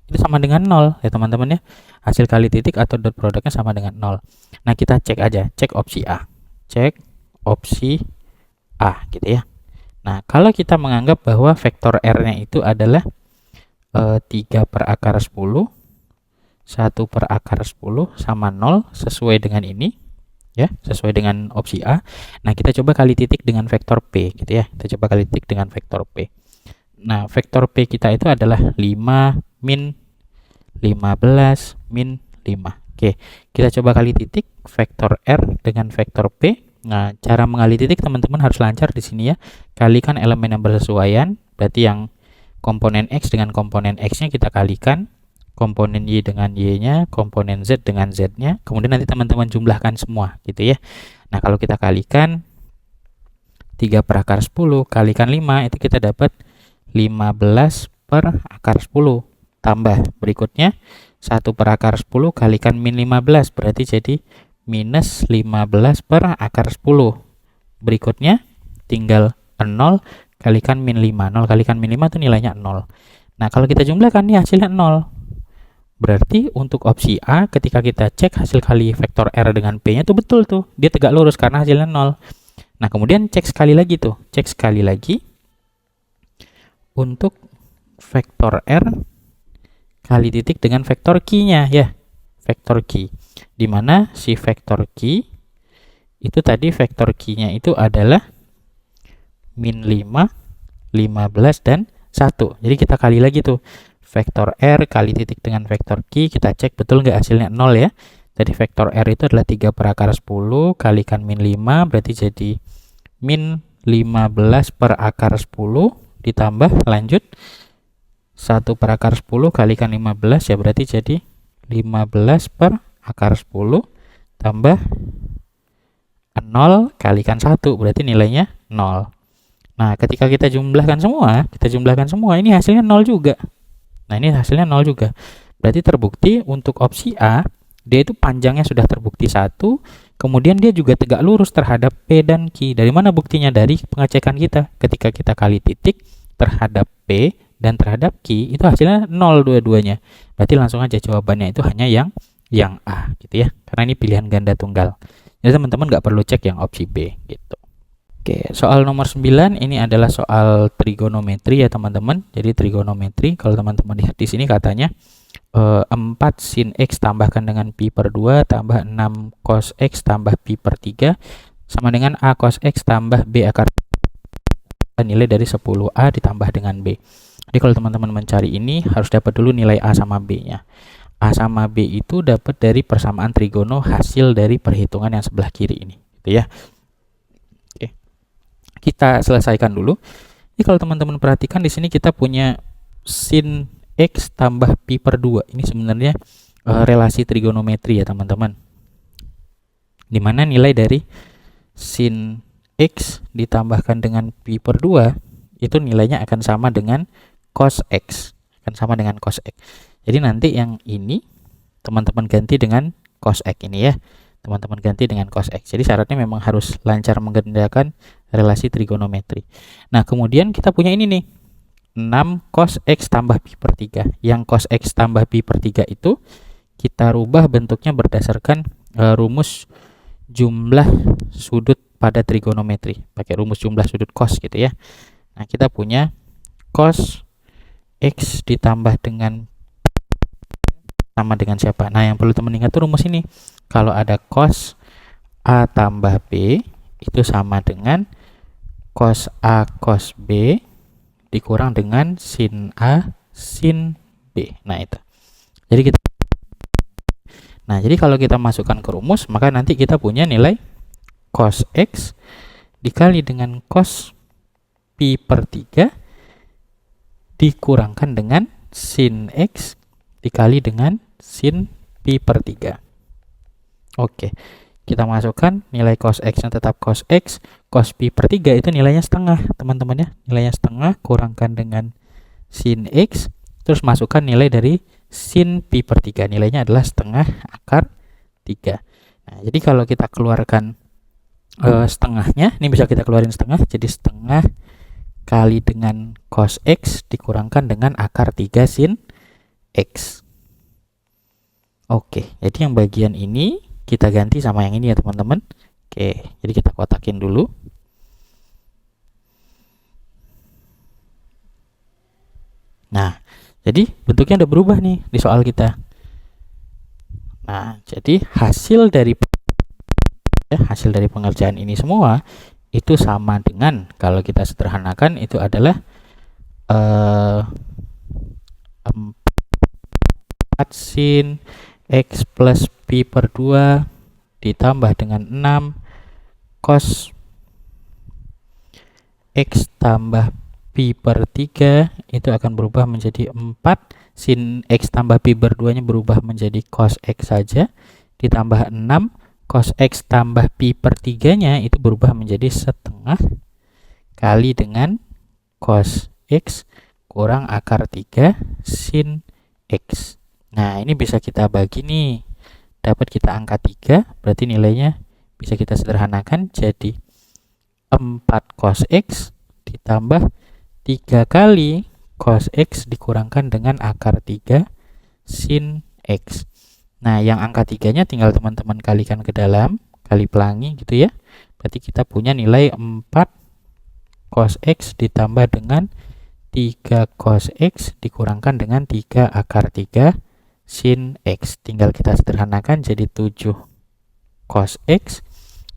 itu sama dengan 0 ya teman-teman ya. Hasil kali titik atau dot produknya sama dengan 0. Nah, kita cek aja, cek opsi A. Cek opsi A gitu ya. Nah, kalau kita menganggap bahwa vektor R-nya itu adalah 3/10, 1/10 sama 0 sesuai dengan ini ya, sesuai dengan opsi A. Nah, kita coba kali titik dengan vektor P gitu ya. Kita coba kali titik dengan vektor P. Nah, vektor P kita itu adalah 5 min 15 min 5. Oke, kita coba kali titik vektor R dengan vektor P. Nah, cara mengali titik teman-teman harus lancar di sini ya. Kalikan elemen yang bersesuaian, berarti yang komponen X dengan komponen X-nya kita kalikan, komponen Y dengan Y-nya, komponen Z dengan Z-nya, kemudian nanti teman-teman jumlahkan semua gitu ya. Nah, kalau kita kalikan 3/10 kalikan 5 itu kita dapat 15/10 tambah berikutnya 1/10 kalikan min 15 berarti jadi minus 15/10. Berikutnya tinggal 0 kalikan min 5. 0 kalikan min 5 itu nilainya 0. Nah, kalau kita jumlahkan nih hasilnya 0. Berarti untuk opsi A ketika kita cek hasil kali vektor R dengan P-nya itu betul tuh. Dia tegak lurus karena hasilnya 0. Nah, kemudian cek sekali lagi tuh. Cek sekali lagi untuk vektor R kali titik dengan vektor Q-nya ya. Vektor Q. Di mana si vektor Q itu tadi vektor Q-nya itu adalah min 5, 15, dan 1. Jadi kita kali lagi tuh. Vektor R kali titik dengan vektor Q. Kita cek betul nggak hasilnya 0 ya. Tadi vektor R itu adalah 3/10 kalikan min 5. Berarti jadi min 15/10 ditambah lanjut 1/10 kalikan 15 ya. Berarti jadi 15/10 tambah 0 kalikan 1. Berarti nilainya 0. Nah, ketika kita jumlahkan semua, ini hasilnya 0 juga. Nah, ini hasilnya 0 juga. Berarti terbukti untuk opsi A, dia itu panjangnya sudah terbukti 1, kemudian dia juga tegak lurus terhadap P dan Q. Dari mana buktinya? Dari pengecekan kita. Ketika kita kali titik terhadap P dan terhadap Q, itu hasilnya 0 dua-duanya. Berarti langsung aja jawabannya itu hanya yang A gitu ya. Karena ini pilihan ganda tunggal. Jadi teman-teman nggak perlu cek yang opsi B gitu. Oke, soal nomor 9 ini adalah soal trigonometri ya teman-teman. Jadi trigonometri, kalau teman-teman lihat di sini katanya 4 sin X tambahkan dengan pi/2 tambah 6 cos X tambah pi/3 sama dengan A cos X tambah B akar nilai dari 10A ditambah dengan B. Jadi kalau teman-teman mencari ini harus dapat dulu nilai A sama B-nya. A sama B itu dapat dari persamaan trigono hasil dari perhitungan yang sebelah kiri ini, gitu ya. Kita selesaikan dulu. Jadi kalau teman-teman perhatikan di sini kita punya sin X tambah pi/2. Ini sebenarnya relasi trigonometri ya teman-teman. Dimana nilai dari sin X ditambahkan dengan pi/2 itu nilainya akan sama dengan cos X. Akan sama dengan cos X. Jadi nanti yang ini teman-teman ganti dengan cos X ini ya. Teman-teman ganti dengan cos X. Jadi syaratnya memang harus lancar menggunakan relasi trigonometri. Nah, kemudian kita punya ini nih. 6 cos X tambah pi/3. Yang cos X tambah pi/3 itu kita rubah bentuknya berdasarkan rumus jumlah sudut pada trigonometri, pakai rumus jumlah sudut cos gitu ya. Nah, kita punya cos X ditambah dengan sama dengan siapa? Nah, yang perlu teman ingat tuh rumus ini. Kalau ada cos A tambah B itu sama dengan cos A cos B dikurang dengan sin A sin B. Nah, itu. Jadi kalau kita masukkan ke rumus, maka nanti kita punya nilai cos X dikali dengan cos pi per 3 dikurangkan dengan sin X dikali dengan sin pi per 3. Oke, kita masukkan nilai cos X nya tetap cos X, cos pi per 3 itu nilainya setengah, teman-teman ya. Nilainya setengah, kurangkan dengan sin X, terus masukkan nilai dari sin pi per 3, nilainya adalah setengah akar 3. Nah, jadi kalau kita keluarkan setengahnya, ini bisa kita keluarin setengah, jadi setengah kali dengan cos X dikurangkan dengan akar 3 sin X. Oke, jadi yang bagian ini kita ganti sama yang ini ya teman-teman. Oke, jadi kita kotakin dulu. Nah, jadi bentuknya udah berubah nih di soal kita. Nah, jadi hasil dari pengerjaan ini semua itu sama dengan, kalau kita sederhanakan itu adalah 4 sin X plus pi per 2 ditambah dengan 6 cos X tambah pi per 3 itu akan berubah menjadi 4 sin X tambah pi per 2 nya berubah menjadi cos X saja, ditambah 6 cos X tambah pi per 3 nya itu berubah menjadi setengah kali dengan cos X kurang akar 3 sin X. Nah, ini bisa kita bagi nih, dapat kita angka 3, berarti nilainya bisa kita sederhanakan jadi 4 cos X ditambah 3 kali cos X dikurangkan dengan akar 3 sin X. Nah, yang angka 3-nya tinggal teman-teman kalikan ke dalam, kali pelangi gitu ya. Berarti kita punya nilai 4 cos X ditambah dengan 3 cos X dikurangkan dengan 3 akar 3 sin X. Tinggal kita sederhanakan jadi 7 cos X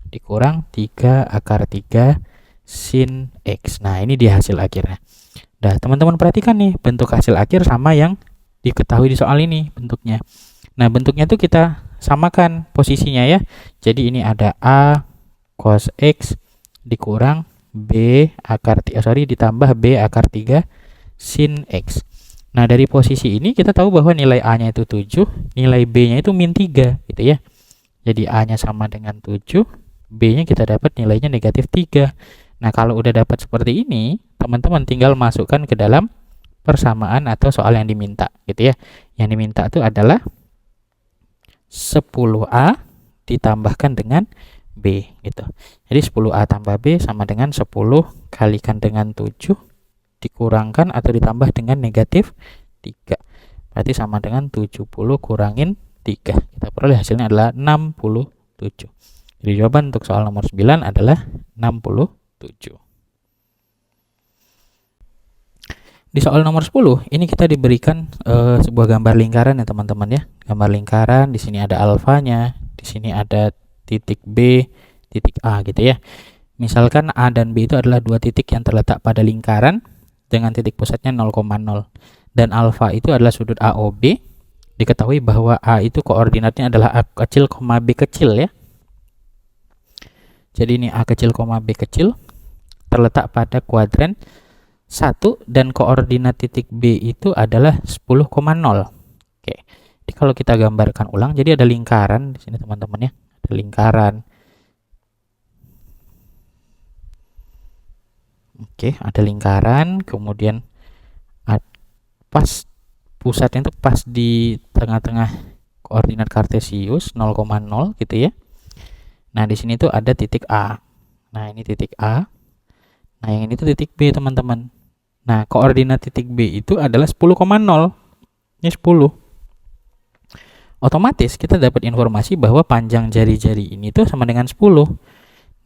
dikurang 3 akar 3 sin X. Nah, ini dia hasil akhirnya. Nah, teman-teman perhatikan nih, bentuk hasil akhir sama yang diketahui di soal ini bentuknya. Nah, bentuknya tuh kita samakan posisinya ya. Jadi ini ada A cos X dikurang B akar ditambah B akar 3 sin X. Nah, dari posisi ini kita tahu bahwa nilai A-nya itu 7, nilai B-nya itu min 3 gitu ya. Jadi A-nya sama dengan 7, B-nya kita dapat nilainya negatif 3. Nah, kalau udah dapat seperti ini, teman-teman tinggal masukkan ke dalam persamaan atau soal yang diminta gitu ya. Yang diminta itu adalah 10A ditambahkan dengan B gitu. Jadi 10A tambah B sama dengan 10 kalikan dengan 7 dikurangkan atau ditambah dengan negatif 3. Berarti sama dengan 70 kurangin 3. Kita peroleh hasilnya adalah 67. Jadi jawaban untuk soal nomor 9 adalah 67. Di soal nomor 10 ini kita diberikan sebuah gambar lingkaran ya teman-teman ya. Gambar lingkaran, di sini ada alfanya, di sini ada titik B, titik A gitu ya. Misalkan A dan B itu adalah dua titik yang terletak pada lingkaran dengan titik pusatnya 0,0 dan alfa itu adalah sudut AOB. Diketahui bahwa A itu koordinatnya adalah A kecil, B kecil ya. Jadi ini A kecil, B kecil terletak pada kuadran 1 dan koordinat titik B itu adalah 10,0. Oke. Jadi kalau kita gambarkan ulang, jadi ada lingkaran di sini teman-teman ya. Ada lingkaran. Oke, ada lingkaran, kemudian pas pusatnya itu pas di tengah-tengah koordinat kartesius 0,0 gitu ya. Nah, di sini tuh ada titik A. Nah, ini titik A. Nah, yang ini tuh titik B, teman-teman. Nah, koordinat titik B itu adalah 10,0. Ini 10. otomatis kita dapat informasi bahwa panjang jari-jari ini tuh sama dengan 10.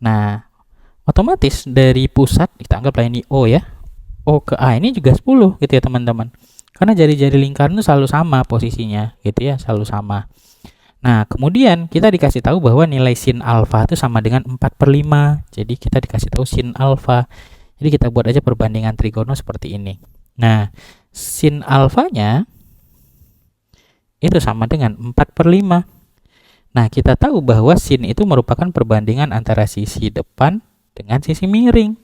Nah, otomatis dari pusat, kita anggaplah ini O ya, O ke A ini juga 10 gitu ya teman-teman. Karena jari-jari lingkaran itu selalu sama posisinya gitu ya, selalu sama. Nah, kemudian kita dikasih tahu bahwa nilai sin alfa itu sama dengan 4/5. Jadi kita dikasih tahu sin alfa. Jadi kita buat aja perbandingan trigono seperti ini. Nah, sin alfanya itu sama dengan 4/5. Nah, kita tahu bahwa sin itu merupakan perbandingan antara sisi depan dengan sisi miring.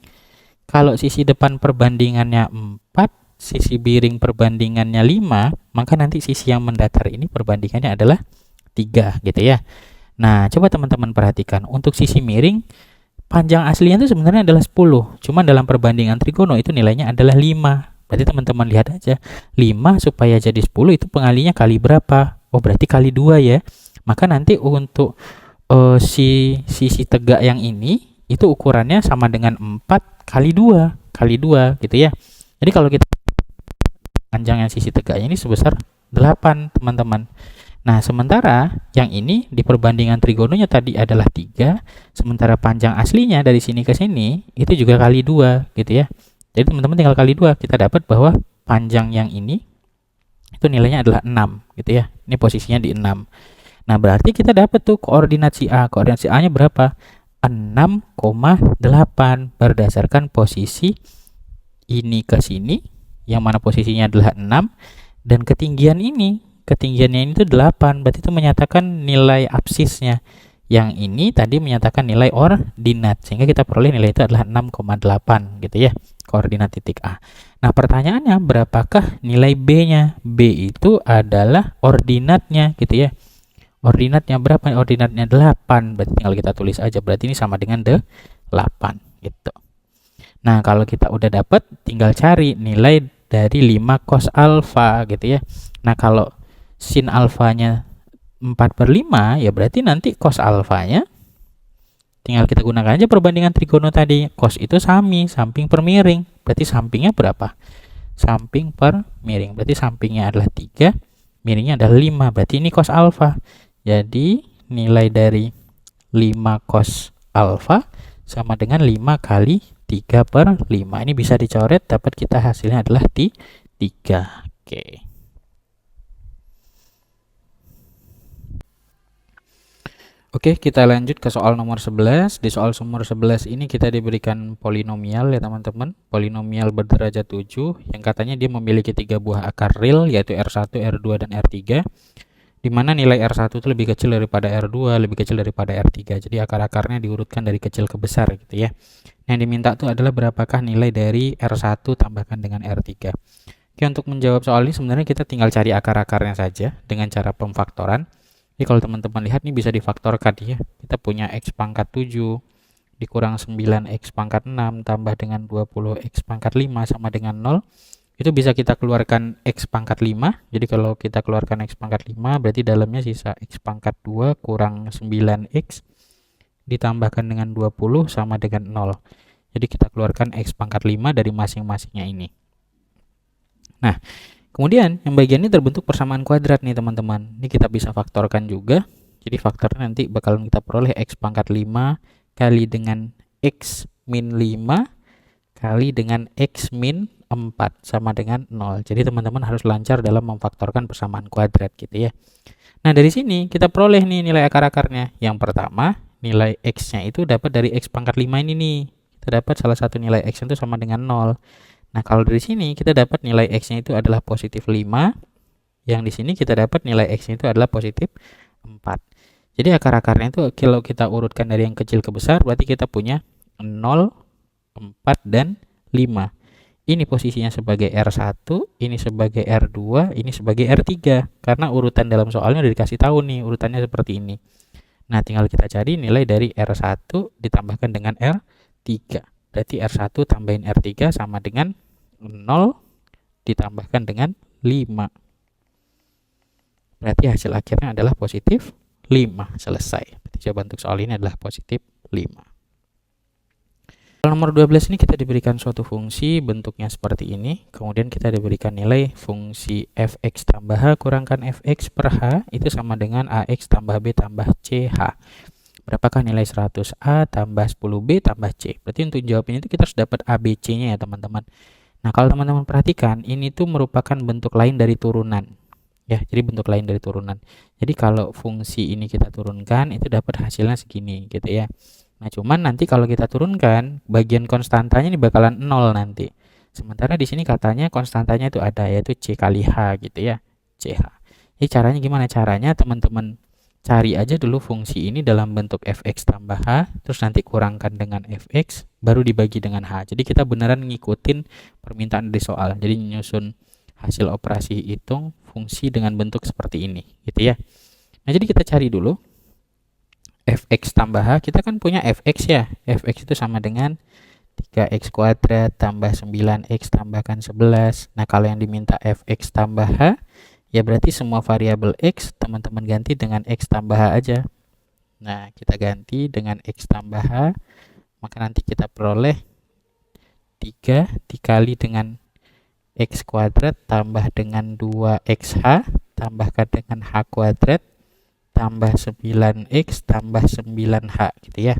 Kalau sisi depan perbandingannya 4, sisi miring perbandingannya 5, maka nanti sisi yang mendatar ini perbandingannya adalah 3 gitu ya. Nah, coba teman-teman perhatikan. Untuk sisi miring, panjang aslinya itu sebenarnya adalah 10. Cuma dalam perbandingan trigono itu nilainya adalah 5. Berarti teman-teman lihat aja. 5 supaya jadi 10 itu pengalinya kali berapa? Oh, berarti kali 2 ya. Maka nanti untuk sisi tegak yang ini, itu ukurannya sama dengan 4 kali 2. Kali 2 gitu ya. Jadi kalau kita panjangnya sisi tegaknya ini sebesar 8 teman-teman. Nah, sementara yang ini di perbandingan trigononya tadi adalah 3, sementara panjang aslinya dari sini ke sini itu juga kali 2 gitu ya. Jadi teman-teman tinggal kali 2, kita dapat bahwa panjang yang ini itu nilainya adalah 6 gitu ya. Ini posisinya di 6. Nah, berarti kita dapat tuh koordinat si A. Koordinat si A-nya berapa? 6,8 berdasarkan posisi ini ke sini, yang mana posisinya adalah 6, dan ketinggian ini. Ketinggiannya ini tuh 8, berarti itu menyatakan nilai absisnya. Yang ini tadi menyatakan nilai ordinat, sehingga kita peroleh nilai itu adalah 6,8 gitu ya, koordinat titik A. Nah, pertanyaannya berapakah nilai B-nya? B itu adalah ordinatnya gitu ya. Ordinatnya berapa? Ordinatnya 8, berarti tinggal kita tulis aja, berarti ini sama dengan 8 gitu. Nah, kalau kita udah dapat, tinggal cari nilai dari 5 cos alfa gitu ya. Nah, kalau sin alfanya 4/5, ya berarti nanti cos alfanya tinggal kita gunakan aja perbandingan trigono tadi. Cos itu samping per miring. Berarti sampingnya berapa? Samping per miring. Berarti sampingnya adalah 3, miringnya adalah 5. Berarti ini cos alfa. Jadi nilai dari 5 cos alfa sama dengan 5 kali 3/5. Ini bisa dicoret, dapat kita hasilnya adalah 3. Oke. Oke, kita lanjut ke soal nomor 11. Di soal nomor 11 ini kita diberikan polinomial ya teman-teman. Polinomial berderajat 7 yang katanya dia memiliki 3 buah akar real, yaitu R1, R2, dan R3. Di mana nilai R1 itu lebih kecil daripada R2, lebih kecil daripada R3. Jadi akar-akarnya diurutkan dari kecil ke besar gitu ya. Yang diminta itu adalah berapakah nilai dari R1 tambahkan dengan R3. Oke, untuk menjawab soal ini sebenarnya kita tinggal cari akar-akarnya saja dengan cara pemfaktoran. Jadi kalau teman-teman lihat nih bisa difaktorkan ya. Kita punya X pangkat 7 dikurang 9X pangkat 6 tambah dengan 20X pangkat 5 sama dengan 0. Itu bisa kita keluarkan X pangkat 5. Jadi kalau kita keluarkan X pangkat 5 berarti dalamnya sisa X pangkat 2 kurang 9X ditambahkan dengan 20 sama dengan 0. Jadi kita keluarkan X pangkat 5 dari masing-masingnya ini. Nah, kemudian yang bagian ini terbentuk persamaan kuadrat nih teman-teman. Ini kita bisa faktorkan juga. Jadi faktornya nanti bakalan kita peroleh X pangkat 5 kali dengan X min 5 kali dengan X min 4 sama dengan 0. Jadi teman-teman harus lancar dalam memfaktorkan persamaan kuadrat gitu ya. Nah, dari sini kita peroleh nih nilai akar-akarnya. Yang pertama, nilai X-nya itu dapat dari X pangkat 5 ini nih. Kita dapat salah satu nilai X itu sama dengan 0. Nah, kalau dari sini kita dapat nilai X-nya itu adalah positif 5. Yang di sini kita dapat nilai X-nya itu adalah positif 4. Jadi akar-akarnya itu kalau kita urutkan dari yang kecil ke besar, berarti kita punya 0, 4, dan 5. Ini posisinya sebagai R1, ini sebagai R2, ini sebagai R3. Karena urutan dalam soalnya udah dikasih tahu nih, urutannya seperti ini. Nah, tinggal kita cari nilai dari R1 ditambahkan dengan R3. Berarti R1 tambahin R3 sama dengan 0 ditambahkan dengan 5. Berarti hasil akhirnya adalah positif 5. Selesai. Berarti jawaban untuk soal ini adalah positif 5. Kalau nomor 12 ini kita diberikan suatu fungsi bentuknya seperti ini, kemudian kita diberikan nilai fungsi fx tambah h kurangkan fx per h itu sama dengan ax tambah b tambah ch. Berapakah nilai 100a tambah 10b tambah c? Berarti untuk jawabnya itu kita harus dapat ABC-nya ya teman-teman. Nah, kalau teman-teman perhatikan, ini tuh merupakan bentuk lain dari turunan. Ya, jadi bentuk lain dari turunan. Jadi kalau fungsi ini kita turunkan, itu dapat hasilnya segini gitu ya. Nah, cuman nanti kalau kita turunkan, bagian konstantanya ini bakalan 0 nanti. Sementara di sini katanya konstantanya itu ada, yaitu C kali H gitu ya, CH. Jadi caranya gimana? Caranya teman-teman cari aja dulu fungsi ini dalam bentuk fx tambah h, terus nanti kurangkan dengan fx, baru dibagi dengan h. Jadi kita beneran ngikutin permintaan dari soal. Jadi nyusun hasil operasi hitung fungsi dengan bentuk seperti ini gitu ya. Nah, jadi kita cari dulu fx tambah h. Kita kan punya fx ya. Fx itu sama dengan 3x kuadrat tambah 9x tambahkan 11. Nah, kalau yang diminta fx tambah h, ya berarti semua variabel x teman-teman ganti dengan x tambah h aja. Nah, kita ganti dengan x tambah h, maka nanti kita peroleh 3 dikali dengan x kuadrat tambah dengan 2xh tambahkan dengan h kuadrat tambah 9x tambah 9h gitu ya,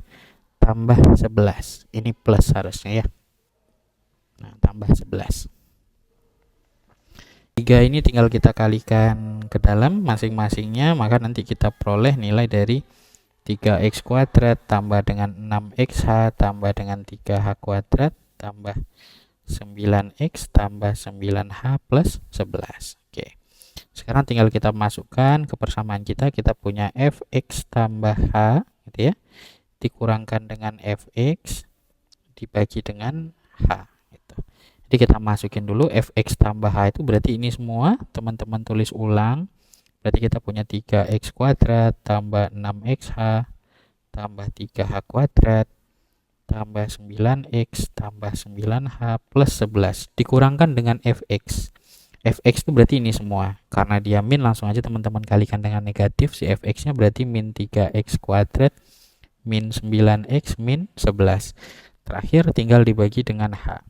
tambah 11. Ini plus harusnya ya. Nah, tambah 11. 3 ini tinggal kita kalikan ke dalam masing-masingnya, maka nanti kita peroleh nilai dari 3x kuadrat tambah dengan 6xh tambah dengan 3h kuadrat tambah 9x tambah 9h plus 11. Oke. Sekarang tinggal kita masukkan ke persamaan kita punya fx tambah h gitu ya, dikurangkan dengan fx dibagi dengan h. Jadi kita masukin dulu fx tambah h itu berarti ini semua teman-teman tulis ulang. Berarti kita punya 3x kuadrat tambah 6xh tambah 3h kuadrat tambah 9x tambah 9h plus 11 dikurangkan dengan fx. Fx itu berarti ini semua. Karena dia min, langsung aja teman-teman kalikan dengan negatif. Si fx-nya berarti min 3x kuadrat min 9x min 11. Terakhir tinggal dibagi dengan h.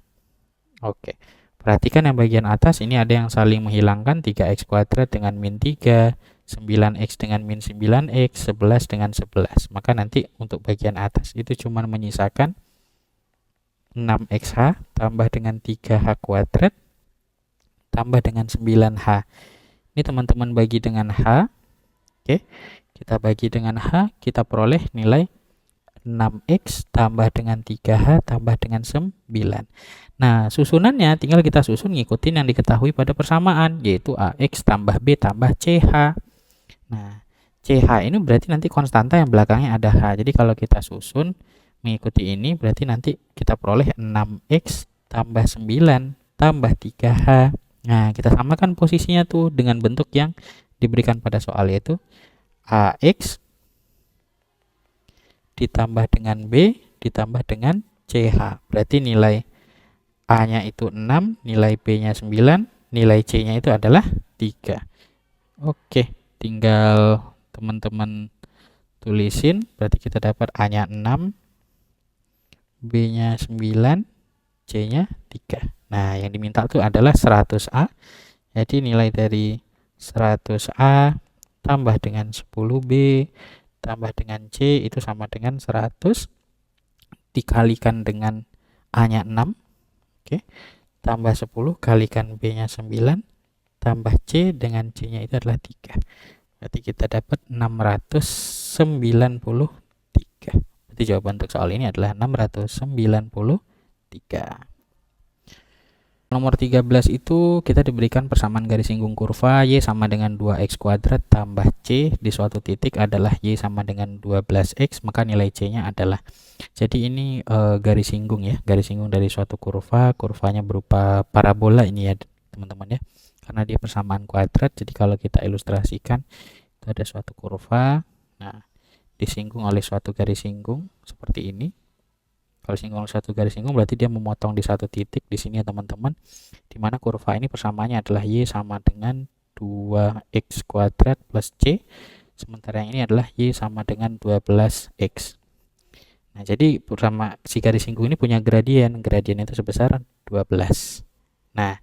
Oke, perhatikan yang bagian atas ini ada yang saling menghilangkan, 3x kuadrat dengan min 3, 9x dengan min 9x, 11 dengan 11. Maka nanti untuk bagian atas itu cuma menyisakan 6xh tambah dengan 3h kuadrat tambah dengan 9h. Ini teman-teman bagi dengan h. Oke, kita bagi dengan h, kita peroleh nilai 6x tambah dengan 3h tambah dengan 9. Nah, susunannya tinggal kita susun ngikutin yang diketahui pada persamaan, yaitu ax tambah b tambah ch. Nah, ch ini berarti nanti konstanta yang belakangnya ada h. Jadi kalau kita susun mengikuti ini, berarti nanti kita peroleh 6x tambah 9 tambah 3h. Nah, kita samakan posisinya tuh dengan bentuk yang diberikan pada soal, yaitu ax ditambah dengan b ditambah dengan ch. Berarti nilai a-nya itu 6, nilai b-nya 9, nilai c-nya itu adalah 3. Oke, tinggal teman-teman tulisin. Berarti kita dapat a-nya 6, b-nya 9, c-nya 3. Nah, yang diminta itu adalah 100a. Jadi nilai dari 100a tambah dengan 10b tambah dengan c itu sama dengan 100 dikalikan dengan a-nya 6, oke, tambah 10 kalikan b-nya 9 tambah c dengan c-nya itu adalah 3. Berarti kita dapat 693. Berarti jawaban untuk soal ini adalah 693. Nomor 13 itu kita diberikan persamaan garis singgung kurva y sama dengan 2x kuadrat tambah c di suatu titik adalah y sama dengan 12x, maka nilai c-nya adalah. Jadi ini garis singgung ya, garis singgung dari suatu kurva. Kurvanya berupa parabola ini ya teman-teman ya, karena dia persamaan kuadrat. Jadi kalau kita ilustrasikan, itu ada suatu kurva, nah disinggung oleh suatu garis singgung seperti ini. Kalau singgung satu garis singgung berarti dia memotong di satu titik di sini ya teman-teman, di mana kurva ini persamaannya adalah y sama dengan 2x kuadrat plus c, sementara yang ini adalah y sama dengan 12x. Nah, jadi bersama si garis singgung ini punya gradien. Gradien itu sebesar 12. Nah,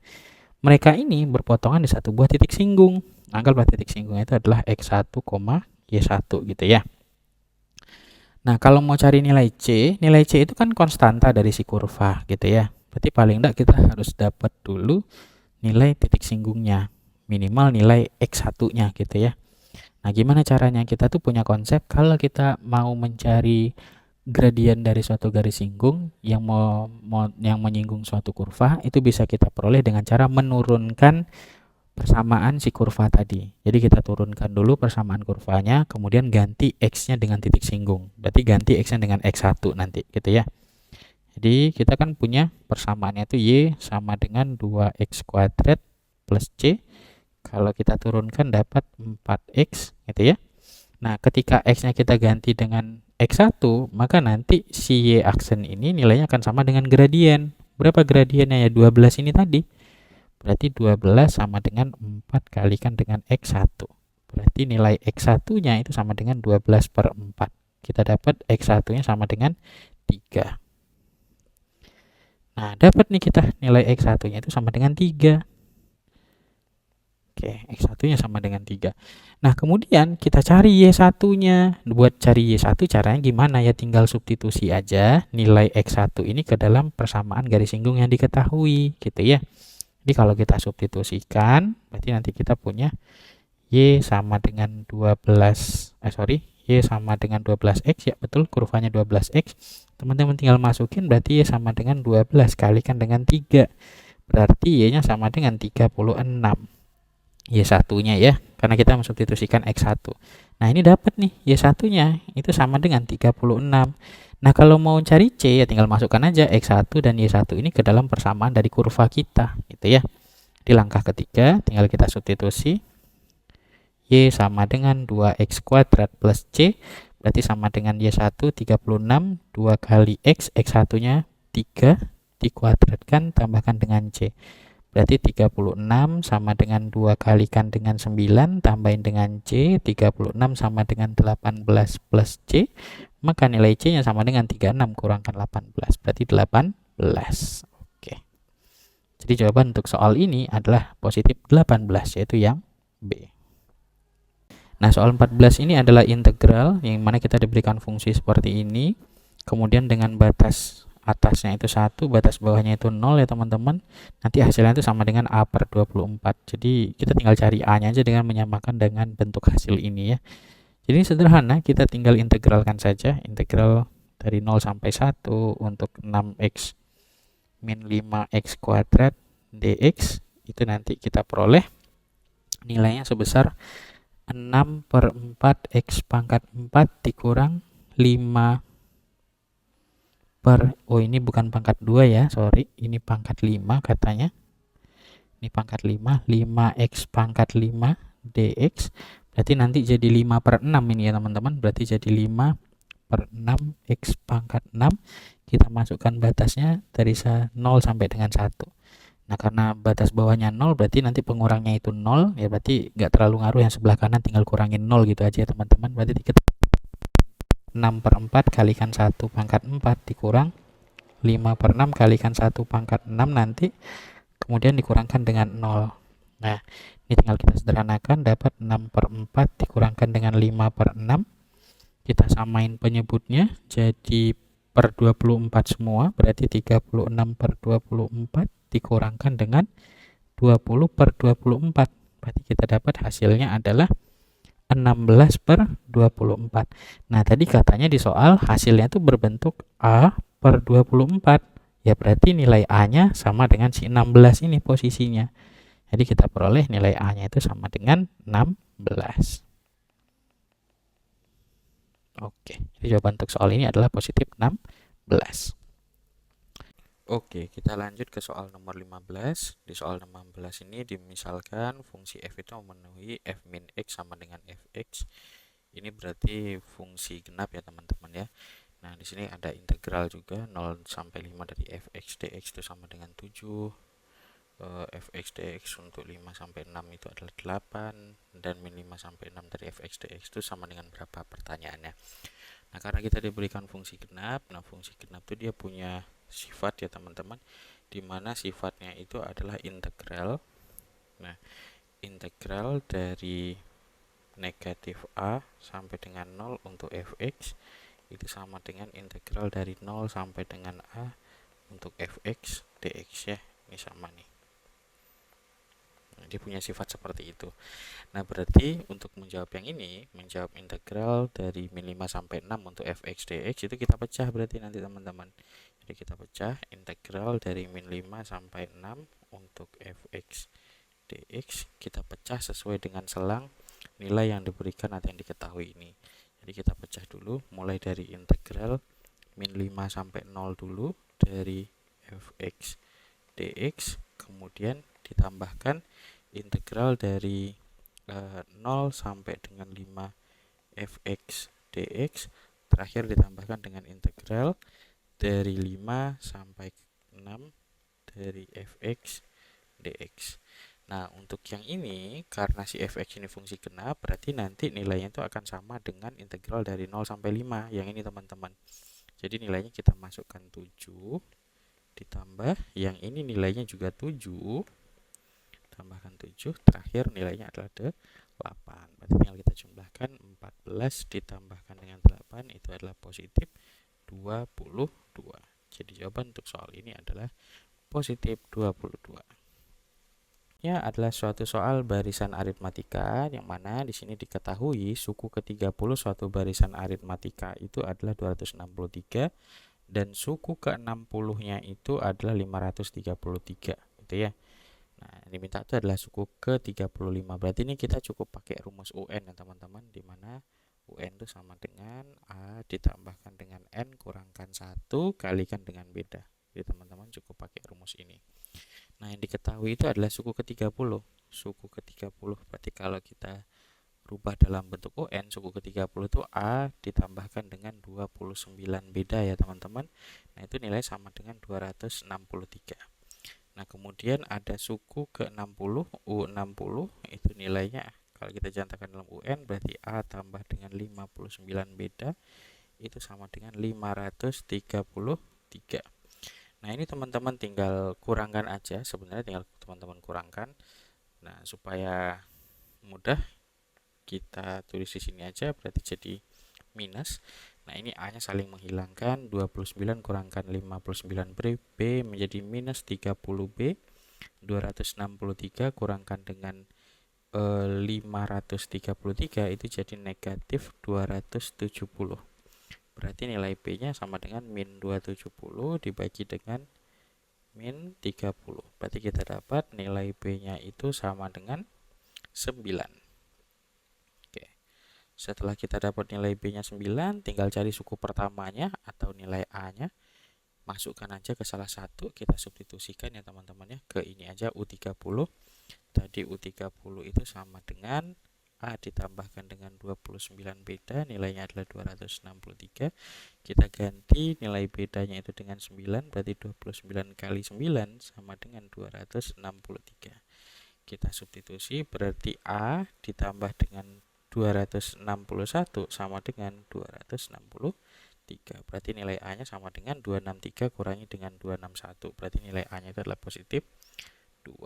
mereka ini berpotongan di satu buah titik singgung. Anggaplah titik singgung itu adalah x1, y1 gitu ya. Nah, kalau mau cari nilai C itu kan konstanta dari si kurva gitu ya. Berarti paling enggak kita harus dapat dulu nilai titik singgungnya, minimal nilai x1-nya gitu ya. Nah, gimana caranya? Kita tuh punya konsep kalau kita mau mencari gradien dari suatu garis singgung yang yang menyinggung suatu kurva, itu bisa kita peroleh dengan cara menurunkan persamaan si kurva tadi. Jadi kita turunkan dulu persamaan kurvanya, kemudian ganti x-nya dengan titik singgung. Berarti ganti x-nya dengan x1 nanti gitu ya. Jadi kita kan punya persamaannya itu y sama dengan 2x kuadrat plus c. Kalau kita turunkan dapat 4x gitu ya. Nah, ketika x-nya kita ganti dengan x1, maka nanti si y aksen ini nilainya akan sama dengan gradien. Berapa gradiennya ya? 12 ini tadi. Berarti 12 sama dengan 4 kalikan dengan x1. Berarti nilai x1-nya itu sama dengan 12 per 4. Kita dapat x1-nya sama dengan 3. Nah, dapat nih kita nilai x1-nya itu sama dengan 3. Oke, x1-nya sama dengan 3. Nah, kemudian kita cari y1-nya. Buat cari y1 caranya gimana ya? Tinggal substitusi aja nilai x1 ini ke dalam persamaan garis singgung yang diketahui, gitu ya. Jadi kalau kita substitusikan, berarti nanti kita punya y sama dengan 12, y sama dengan 12x, ya betul, kurvanya 12x. Teman-teman tinggal masukin, berarti y sama dengan 12 kalikan dengan 3. Berarti y-nya sama dengan 36. Y1-nya ya, karena kita mensubstitusikan x1. Nah, ini dapat nih y1-nya itu sama dengan 36. Nah, kalau mau cari c ya tinggal masukkan aja x1 dan y1 ini ke dalam persamaan dari kurva kita gitu ya. Di langkah ketiga tinggal kita substitusi y sama dengan 2x kuadrat plus c, berarti sama dengan y1 36, 2 kali x1-nya 3 dikuadratkan tambahkan dengan c. Berarti 36 sama dengan 2 kalikan dengan 9 tambahin dengan C. 36 sama dengan 18 plus C. Maka nilai C-nya sama dengan 36 kurangkan 18. Berarti 18. Oke. Jadi jawaban untuk soal ini adalah positif 18, yaitu yang B. Nah, soal 14 ini adalah integral, yang mana kita diberikan fungsi seperti ini. Kemudian dengan batas atasnya itu 1, batas bawahnya itu 0 ya teman-teman. Nanti hasilnya itu sama dengan A per 24. Jadi kita tinggal cari A-nya aja dengan menyamakan dengan bentuk hasil ini ya. Jadi sederhana, kita tinggal integralkan saja. Integral dari 0 sampai 1 untuk 6x min 5x kuadrat dx. Itu nanti kita peroleh nilainya sebesar 6 per 4 x pangkat 4 dikurang 5 per, ini bukan pangkat 2 ya, sorry, ini pangkat 5 katanya. Ini pangkat 5, 5x pangkat 5 dx. Berarti nanti jadi 5 per 6 ini ya teman-teman. Berarti jadi 5 per 6 x pangkat 6. Kita masukkan batasnya dari 0 sampai dengan 1. Nah, karena batas bawahnya 0, berarti nanti pengurangnya itu 0. Ya berarti nggak terlalu ngaruh, yang sebelah kanan tinggal kurangin 0 gitu aja ya teman-teman. Berarti kita 6 per 4 kalikan 1 pangkat 4 dikurang 5 per 6 kalikan 1 pangkat 6 nanti, kemudian dikurangkan dengan 0. Nah, ini tinggal kita sederhanakan, dapat 6 per 4 dikurangkan dengan 5 per 6. Kita samain penyebutnya jadi per 24 semua, berarti 36 per 24 dikurangkan dengan 20 per 24. Berarti kita dapat hasilnya adalah 16 per 24. Nah, tadi katanya di soal hasilnya itu berbentuk A per 24. Ya berarti nilai A-nya sama dengan si 16 ini posisinya. Jadi kita peroleh nilai A-nya itu sama dengan 16. Oke, jadi jawaban untuk soal ini adalah positif 16. Oke, kita lanjut ke soal nomor 15. Di soal 15 ini dimisalkan fungsi f itu memenuhi f min x sama dengan fx. Ini berarti fungsi genap ya teman-teman ya. Nah, di sini ada integral juga 0 sampai 5 dari fx dx itu sama dengan 7. Fx dx untuk 5 sampai 6 itu adalah 8, dan min 5 sampai 6 dari fx dx itu sama dengan berapa pertanyaannya. Nah, karena kita diberikan fungsi genap, nah fungsi genap itu dia punya sifat ya teman-teman, dimana sifatnya itu adalah integral. Nah, integral dari negatif A sampai dengan 0 untuk fx itu sama dengan integral dari 0 sampai dengan A untuk fx dx ya. Ini sama nih. Nah, dia punya sifat seperti itu. Nah, berarti untuk menjawab yang ini, menjawab integral dari min 5 sampai 6 untuk fx dx itu kita pecah berarti nanti teman-teman. Jadi kita pecah integral dari min 5 sampai 6 untuk fx dx, kita pecah sesuai dengan selang nilai yang diberikan atau yang diketahui ini. Jadi kita pecah dulu mulai dari integral min 5 sampai 0 dulu dari fx dx, kemudian ditambahkan integral dari 0 sampai dengan 5 fx dx, terakhir ditambahkan dengan integral dari 5 sampai 6 dari fx dx. Nah, untuk yang ini, karena si fx ini fungsi genap, berarti nanti nilainya itu akan sama dengan integral dari 0 sampai 5. Yang ini teman-teman. Jadi nilainya kita masukkan 7, ditambah yang ini nilainya juga 7, tambahkan 7, terakhir nilainya adalah 8. Berarti tinggal kita jumlahkan 14 ditambahkan dengan 8 itu adalah positif 22. Jadi jawaban untuk soal ini adalah positif 22. Ya, adalah suatu soal barisan aritmatika yang mana di sini diketahui suku ke-30 suatu barisan aritmatika itu adalah 263 dan suku ke-60-nya itu adalah 533 gitu ya. Nah, yang diminta itu adalah suku ke-35. Berarti ini kita cukup pakai rumus UN ya teman-teman, di mana UN itu sama dengan A ditambahkan dengan N kurangkan 1 kalikan dengan beda. Jadi teman-teman cukup pakai rumus ini. Nah, yang diketahui itu adalah suku ke-30. Suku ke-30 berarti kalau kita rubah dalam bentuk UN, suku ke-30 itu A ditambahkan dengan 29 beda ya teman-teman. Nah, itu nilai sama dengan 263. Nah, kemudian ada suku ke-60, U60 itu nilainya kalau kita jantakan dalam UN berarti A tambah dengan 59 beda itu sama dengan 533. Nah, ini teman-teman tinggal kurangkan aja, sebenarnya tinggal teman-teman kurangkan. Nah, supaya mudah kita tulis di sini aja, berarti jadi minus. Nah, ini A-nya saling menghilangkan, 29 kurangkan 59 B menjadi minus 30B, 263 kurangkan dengan 533 itu jadi negatif 270. Berarti nilai B-nya sama dengan min 270 dibagi dengan min 30. Berarti kita dapat nilai B-nya itu sama dengan 9. Oke. Setelah kita dapat nilai B-nya 9, tinggal cari suku pertamanya atau nilai A-nya. Masukkan aja ke salah satu, kita substitusikan ya teman-teman ya. Ke ini aja U30. Tadi U30 itu sama dengan A ditambahkan dengan 29 beda, nilainya adalah 263. Kita ganti nilai bedanya itu dengan 9, berarti 29 kali 9 sama dengan 263. Kita substitusi, berarti A ditambah dengan 261 sama dengan 263. Berarti nilai A-nya sama dengan 263 kurangi dengan 261. Berarti nilai A-nya itu adalah positif 2.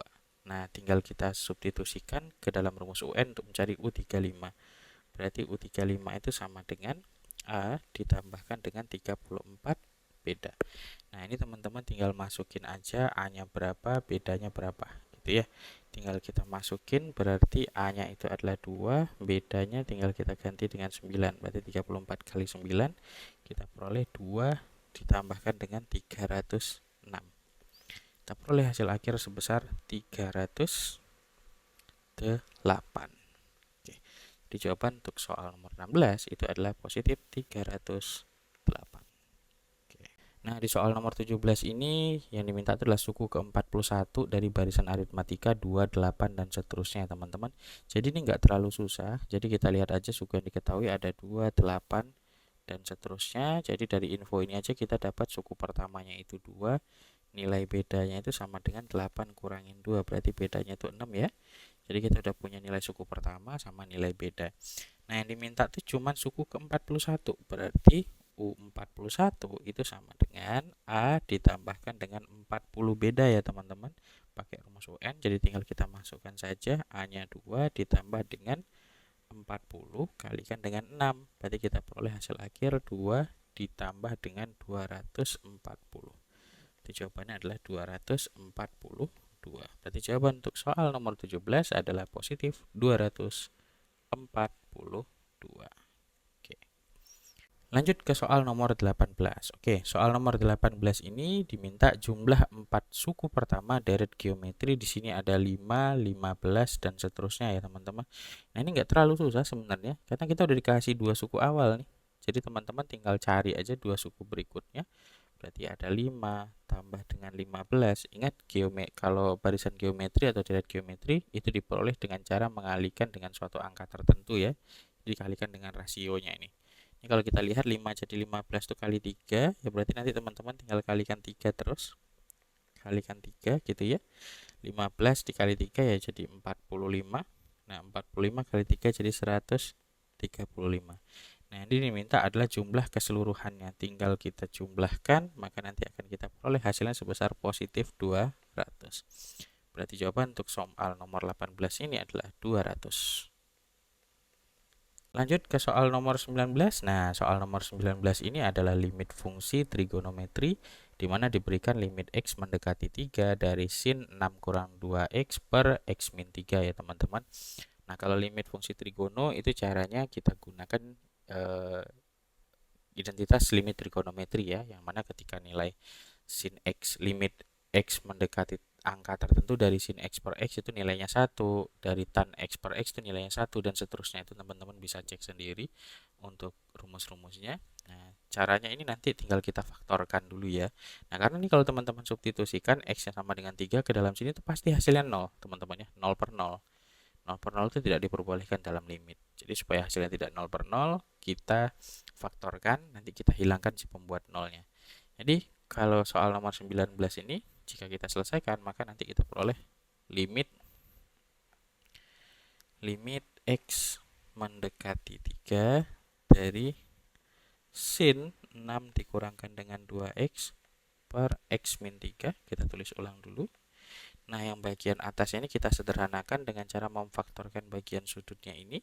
Nah, tinggal kita substitusikan ke dalam rumus UN untuk mencari U35. Berarti U35 itu sama dengan A ditambahkan dengan 34 beda. Nah, ini teman-teman tinggal masukin aja A-nya berapa, bedanya berapa gitu ya. Tinggal kita masukin, berarti A-nya itu adalah 2, bedanya tinggal kita ganti dengan 9. Berarti 34 kali 9 kita peroleh 2 ditambahkan dengan 306. Kita peroleh hasil akhir sebesar 308. Oke. Di jawaban untuk soal nomor 16 itu adalah positif 308. Oke. Nah, di soal nomor 17 ini yang diminta adalah suku ke-41 dari barisan aritmatika 2, 8 dan seterusnya teman-teman. Jadi ini enggak terlalu susah. Jadi kita lihat aja suku yang diketahui ada 2, 8 dan seterusnya. Jadi dari info ini aja kita dapat suku pertamanya itu 2. Nilai bedanya itu sama dengan 8 kurangin 2, berarti bedanya itu 6 ya. Jadi kita udah punya nilai suku pertama sama nilai beda. Nah, yang diminta itu cuma suku ke-41. Berarti U41 itu sama dengan A ditambahkan dengan 40. Beda ya teman-teman. Pakai rumus UN, jadi tinggal kita masukkan saja A-nya 2 ditambah dengan 40 kalikan dengan 6. Berarti kita peroleh hasil akhir 2 ditambah dengan 240. Jadi jawabannya adalah 242. Berarti jawaban untuk soal nomor 17 adalah positif 242. Oke. Lanjut ke soal nomor 18. Oke, soal nomor 18 ini diminta jumlah 4 suku pertama deret geometri. Di sini ada 5, 15 dan seterusnya ya teman-teman. Nah, ini enggak terlalu susah sebenarnya karena kita udah dikasih 2 suku awal nih. Jadi teman-teman tinggal cari aja 2 suku berikutnya. Berarti ada 5 tambah dengan 15. Ingat kalau barisan geometri atau deret geometri itu diperoleh dengan cara mengalihkan dengan suatu angka tertentu ya. Dikalikan dengan rasionya ini. Ini kalau kita lihat 5 jadi 15 itu kali 3, ya berarti nanti teman-teman tinggal kalikan 3 terus. Kalikan 3 gitu ya. 15 dikali 3 ya jadi 45. Nah, 45 kali 3 jadi 135. Nah, ini diminta adalah jumlah keseluruhannya. Tinggal kita jumlahkan, maka nanti akan kita peroleh hasilnya sebesar positif 200. Berarti jawaban untuk soal nomor 18 ini adalah 200. Lanjut ke soal nomor 19. Nah, soal nomor 19 ini adalah limit fungsi trigonometri di mana diberikan limit x mendekati 3 dari sin 6 kurang 2x per x min 3 ya teman-teman. Nah, kalau limit fungsi trigono itu caranya kita gunakan identitas limit trigonometri ya, yang mana ketika nilai sin x, limit x mendekati angka tertentu dari sin x per x itu nilainya 1, dari tan x per x itu nilainya 1 dan seterusnya. Itu teman-teman bisa cek sendiri untuk rumus-rumusnya. Nah, caranya ini nanti tinggal kita faktorkan dulu ya. Nah, karena ini kalau teman-teman substitusikan x-nya sama dengan 3 ke dalam sini itu pasti hasilnya 0, teman-teman ya, 0 per 0. 0 per 0 itu tidak diperbolehkan dalam limit. Jadi supaya hasilnya tidak 0 per 0, kita faktorkan, nanti kita hilangkan si pembuat nolnya. Jadi kalau soal nomor 19 ini, jika kita selesaikan, maka nanti kita peroleh limit x mendekati 3 dari sin 6 dikurangkan dengan 2x per x min 3. Kita tulis ulang dulu. Nah, yang bagian atas ini kita sederhanakan dengan cara memfaktorkan bagian sudutnya ini.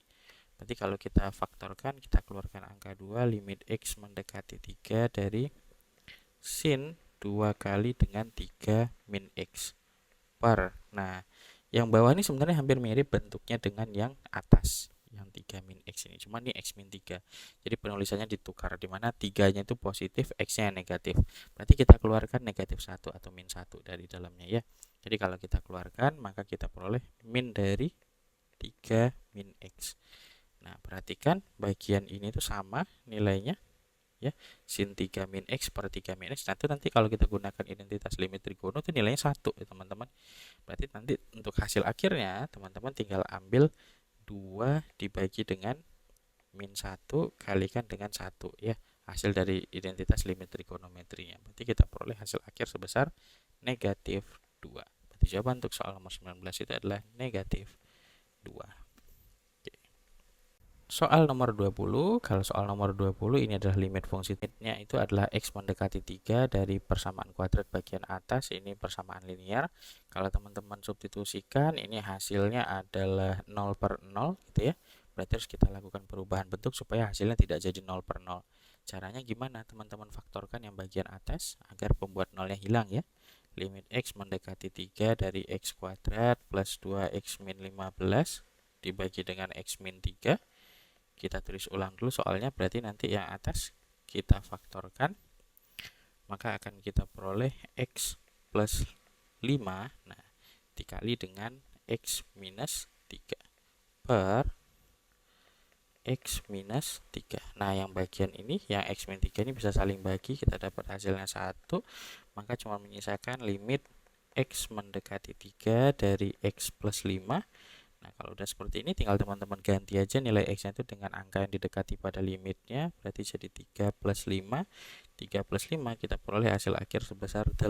Berarti kalau kita faktorkan, kita keluarkan angka 2, limit x mendekati 3 dari sin 2 kali dengan 3 min x per. Nah, yang bawah ini sebenarnya hampir mirip bentuknya dengan yang atas, yang 3 min x ini. Cuma ini x min 3. Jadi penulisannya ditukar, di mana 3-nya itu positif, x-nya negatif. Berarti kita keluarkan negatif 1 atau min 1 dari dalamnya ya. Jadi kalau kita keluarkan, maka kita peroleh min dari 3 min x. Nah, perhatikan bagian ini tuh sama nilainya ya, sin 3 min x per 3 min x. Nah, itu nanti kalau kita gunakan identitas limit trigono itu nilainya 1 ya teman-teman. Berarti nanti untuk hasil akhirnya teman-teman tinggal ambil 2 dibagi dengan min 1 kalikan dengan 1 ya, hasil dari identitas limit trigonometrinya. Berarti kita peroleh hasil akhir sebesar negatif 2. Berarti jawaban untuk soal nomor 19 itu adalah negatif 2. Soal nomor 20, kalau soal nomor 20 ini adalah limit fungsi limitnya itu adalah x mendekati 3 dari persamaan kuadrat bagian atas, ini persamaan linear. Kalau teman-teman substitusikan, ini hasilnya adalah 0 per 0 gitu ya. Berarti harus kita lakukan perubahan bentuk supaya hasilnya tidak jadi 0 per 0. Caranya gimana? Teman-teman faktorkan yang bagian atas agar pembuat nolnya hilang ya. Limit x mendekati 3 dari x kuadrat plus 2x min 15 dibagi dengan x min 3. Kita tulis ulang dulu soalnya, berarti nanti yang atas kita faktorkan, maka akan kita peroleh x plus 5, nah dikali dengan x minus 3 per x minus 3. Nah, yang bagian ini, yang x min 3 ini bisa saling bagi, kita dapat hasilnya 1, maka cuma menyisakan limit x mendekati 3 dari x plus 5. Nah, kalau udah seperti ini tinggal teman-teman ganti aja nilai x-nya itu dengan angka yang didekati pada limitnya, berarti jadi 3 plus 5. 3 plus 5 kita peroleh hasil akhir sebesar 8.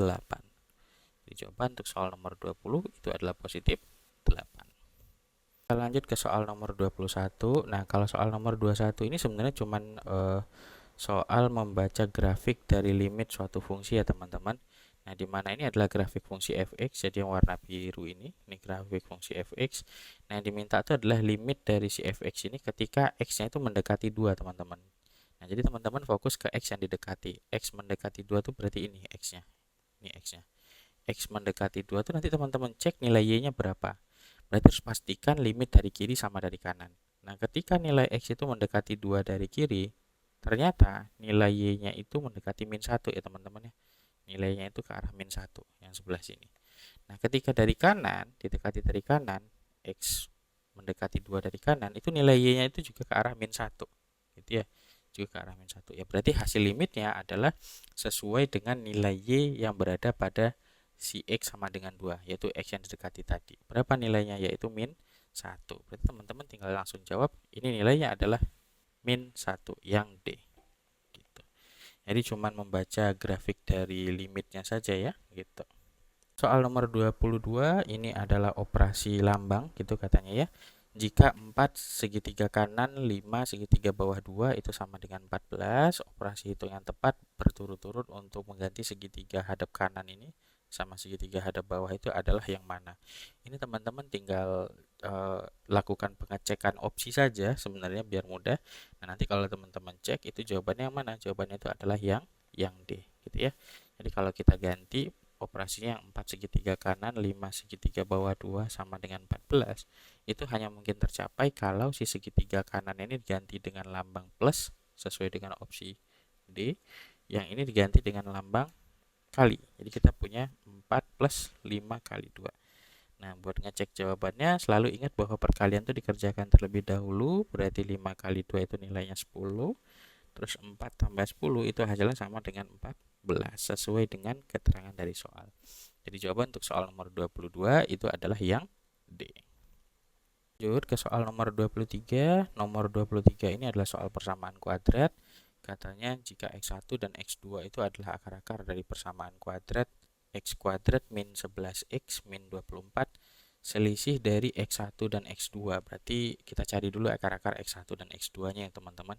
Jadi jawaban untuk soal nomor 20 itu adalah positif 8. Kita lanjut ke soal nomor 21. Nah, kalau soal nomor 21 ini sebenarnya cuman soal membaca grafik dari limit suatu fungsi ya teman-teman. Nah, di mana ini adalah grafik fungsi fx, jadi yang warna biru ini grafik fungsi fx. Nah, yang diminta itu adalah limit dari si fx ini ketika x-nya itu mendekati 2, teman-teman. Nah, jadi teman-teman fokus ke x yang didekati. X mendekati 2 itu berarti ini x-nya. Ini x-nya. X mendekati 2 itu nanti teman-teman cek nilai y-nya berapa. Berarti harus pastikan limit dari kiri sama dari kanan. Nah, ketika nilai x itu mendekati 2 dari kiri, ternyata nilai y-nya itu mendekati min 1 ya teman-teman ya. Nilainya itu ke arah min 1 yang sebelah sini. Nah, ketika dari kanan, didekati dari kanan, x mendekati 2 dari kanan, itu nilai y-nya itu juga ke arah min 1. Gitu ya. Juga ke arah min 1. Ya, berarti hasil limitnya adalah sesuai dengan nilai y yang berada pada si x sama dengan 2, yaitu x yang didekati tadi. Berapa nilainya? Yaitu min 1. Berarti teman-teman tinggal langsung jawab, ini nilainya adalah min 1 yang D. Gitu. Jadi cuman membaca grafik dari limitnya saja ya, gitu. Soal nomor 22 ini adalah operasi lambang gitu katanya ya. Jika 4 segitiga kanan, 5 segitiga bawah 2 itu sama dengan 14, operasi hitung yang tepat berturut-turut untuk mengganti segitiga hadap kanan ini sama segitiga hadap bawah itu adalah yang mana. Ini teman-teman tinggal lakukan pengecekan opsi saja sebenarnya biar mudah. Nah, nanti kalau teman-teman cek itu jawabannya yang mana? Jawabannya itu adalah yang D gitu ya. Jadi kalau kita ganti operasinya yang 4 segitiga kanan, 5 segitiga bawah 2 sama dengan 14, itu hanya mungkin tercapai kalau si segitiga kanan ini diganti dengan lambang plus sesuai dengan opsi D, yang ini diganti dengan lambang kali. Jadi kita punya 4 plus 5 kali 2. Nah, buat ngecek jawabannya selalu ingat bahwa perkalian itu dikerjakan terlebih dahulu, berarti 5 kali 2 itu nilainya 10, terus 4 tambah 10 itu hasilnya sama dengan 14 sesuai dengan keterangan dari soal. Jadi jawaban untuk soal nomor 22 itu adalah yang D. Lanjut ke soal nomor 23. Nomor 23 ini adalah soal persamaan kuadrat. Katanya jika x1 dan x2 itu adalah akar-akar dari persamaan kuadrat x kuadrat min 11x min 24 selisih dari x1 dan x2. Berarti kita cari dulu akar-akar x1 dan x2-nya ya teman-teman.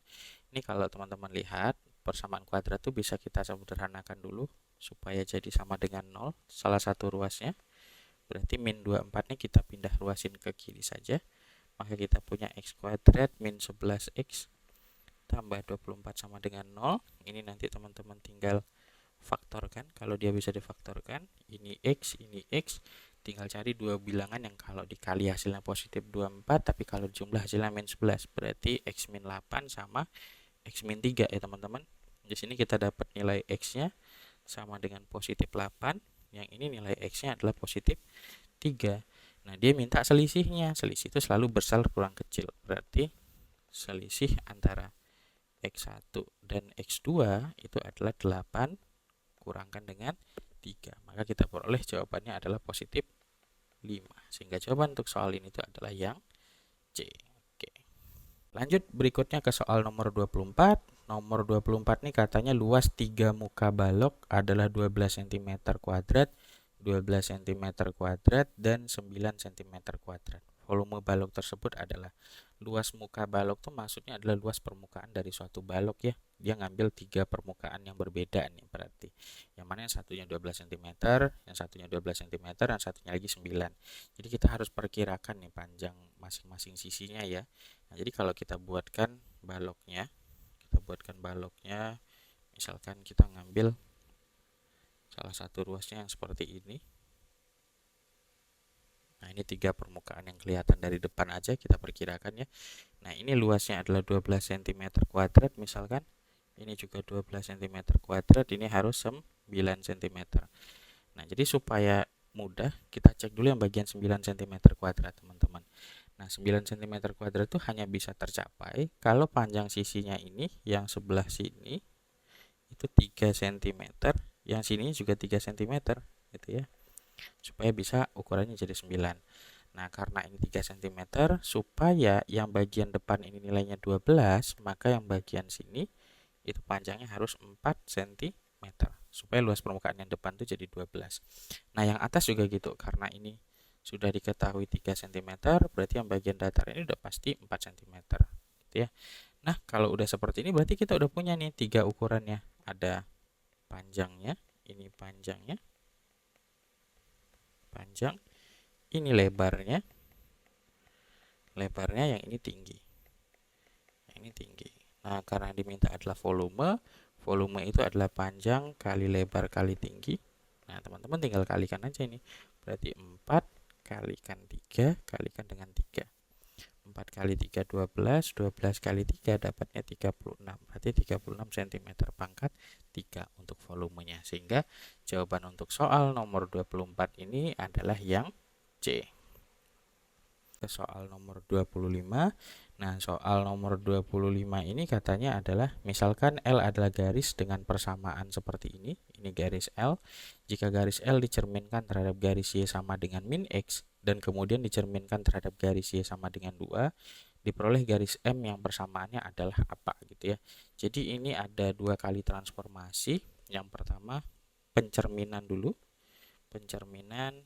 Ini kalau teman-teman lihat persamaan kuadrat itu bisa kita sederhanakan dulu supaya jadi sama dengan 0 salah satu ruasnya. Berarti min 24 nya kita pindah ruasin ke kiri saja. Maka kita punya x kuadrat min 11x tambah 24 sama dengan 0. Ini nanti teman-teman tinggal faktorkan. Kalau dia bisa difaktorkan, ini x, tinggal cari dua bilangan yang kalau dikali hasilnya positif 24, tapi kalau jumlah hasilnya min 11. Berarti x min 8 sama x min 3 ya teman-teman. Di sini kita dapat nilai x-nya sama dengan positif 8. Yang ini nilai x-nya adalah positif 3. Nah, dia minta selisihnya. Selisih itu selalu besar kurang kecil. Berarti selisih antara x1 dan x2 itu adalah 8 kurangkan dengan 3. Maka kita peroleh jawabannya adalah positif 5. Sehingga jawaban untuk soal ini itu adalah yang C. Oke. Lanjut berikutnya ke soal nomor 24. Nomor 24 ini katanya luas 3 muka balok adalah 12 cm kuadrat, 12 cm kuadrat dan 9 cm kuadrat. Volume balok tersebut adalah, luas muka balok itu maksudnya adalah luas permukaan dari suatu balok ya. Dia ngambil 3 permukaan yang berbeda nih berarti. Yang mana yang satunya 12 cm, yang satunya 12 cm, dan satunya lagi 9. Jadi kita harus perkirakan nih panjang masing-masing sisinya ya. Nah, jadi kalau kita buatkan baloknya, misalkan kita ngambil salah satu ruasnya yang seperti ini. Nah, ini 3 permukaan yang kelihatan dari depan aja kita perkirakan ya. Nah, ini luasnya adalah 12 cm kuadrat misalkan. Ini juga 12 cm kuadrat, ini harus 9 cm. Nah, jadi supaya mudah kita cek dulu yang bagian 9 cm kuadrat teman-teman. Nah, 9 cm kuadrat itu hanya bisa tercapai kalau panjang sisinya ini yang sebelah sini itu 3 cm, yang sini juga 3 cm gitu ya. Supaya bisa ukurannya jadi 9. Nah, karena ini 3 cm, supaya yang bagian depan ini nilainya 12, maka yang bagian sini itu panjangnya harus 4 cm. Supaya luas permukaan yang depan itu jadi 12. Nah, yang atas juga gitu, karena ini sudah diketahui 3 cm, berarti yang bagian datar ini udah pasti 4 cm gitu ya. Nah, kalau udah seperti ini berarti kita udah punya nih 3 ukurannya. Ada panjangnya, ini panjang, ini lebarnya yang ini tinggi. Nah, karena diminta adalah volume itu adalah panjang kali lebar kali tinggi. Nah, teman-teman tinggal kalikan aja ini. Berarti 4 kalikan 3 kalikan dengan 3. 4 kali 3 12, 12 kali 3 dapatnya 36. Berarti 36 cm pangkat 3 untuk volumenya. Sehingga jawaban untuk soal nomor 24 ini adalah yang C. Ke soal nomor 25. Nah, soal nomor 25 ini katanya adalah misalkan L adalah garis dengan persamaan seperti ini. Ini garis L. Jika garis L dicerminkan terhadap garis Y sama dengan min X dan kemudian dicerminkan terhadap garis Y sama dengan 2, diperoleh garis M yang persamaannya adalah apa gitu ya. Jadi ini ada 2 kali transformasi. Yang pertama pencerminan dulu. Pencerminan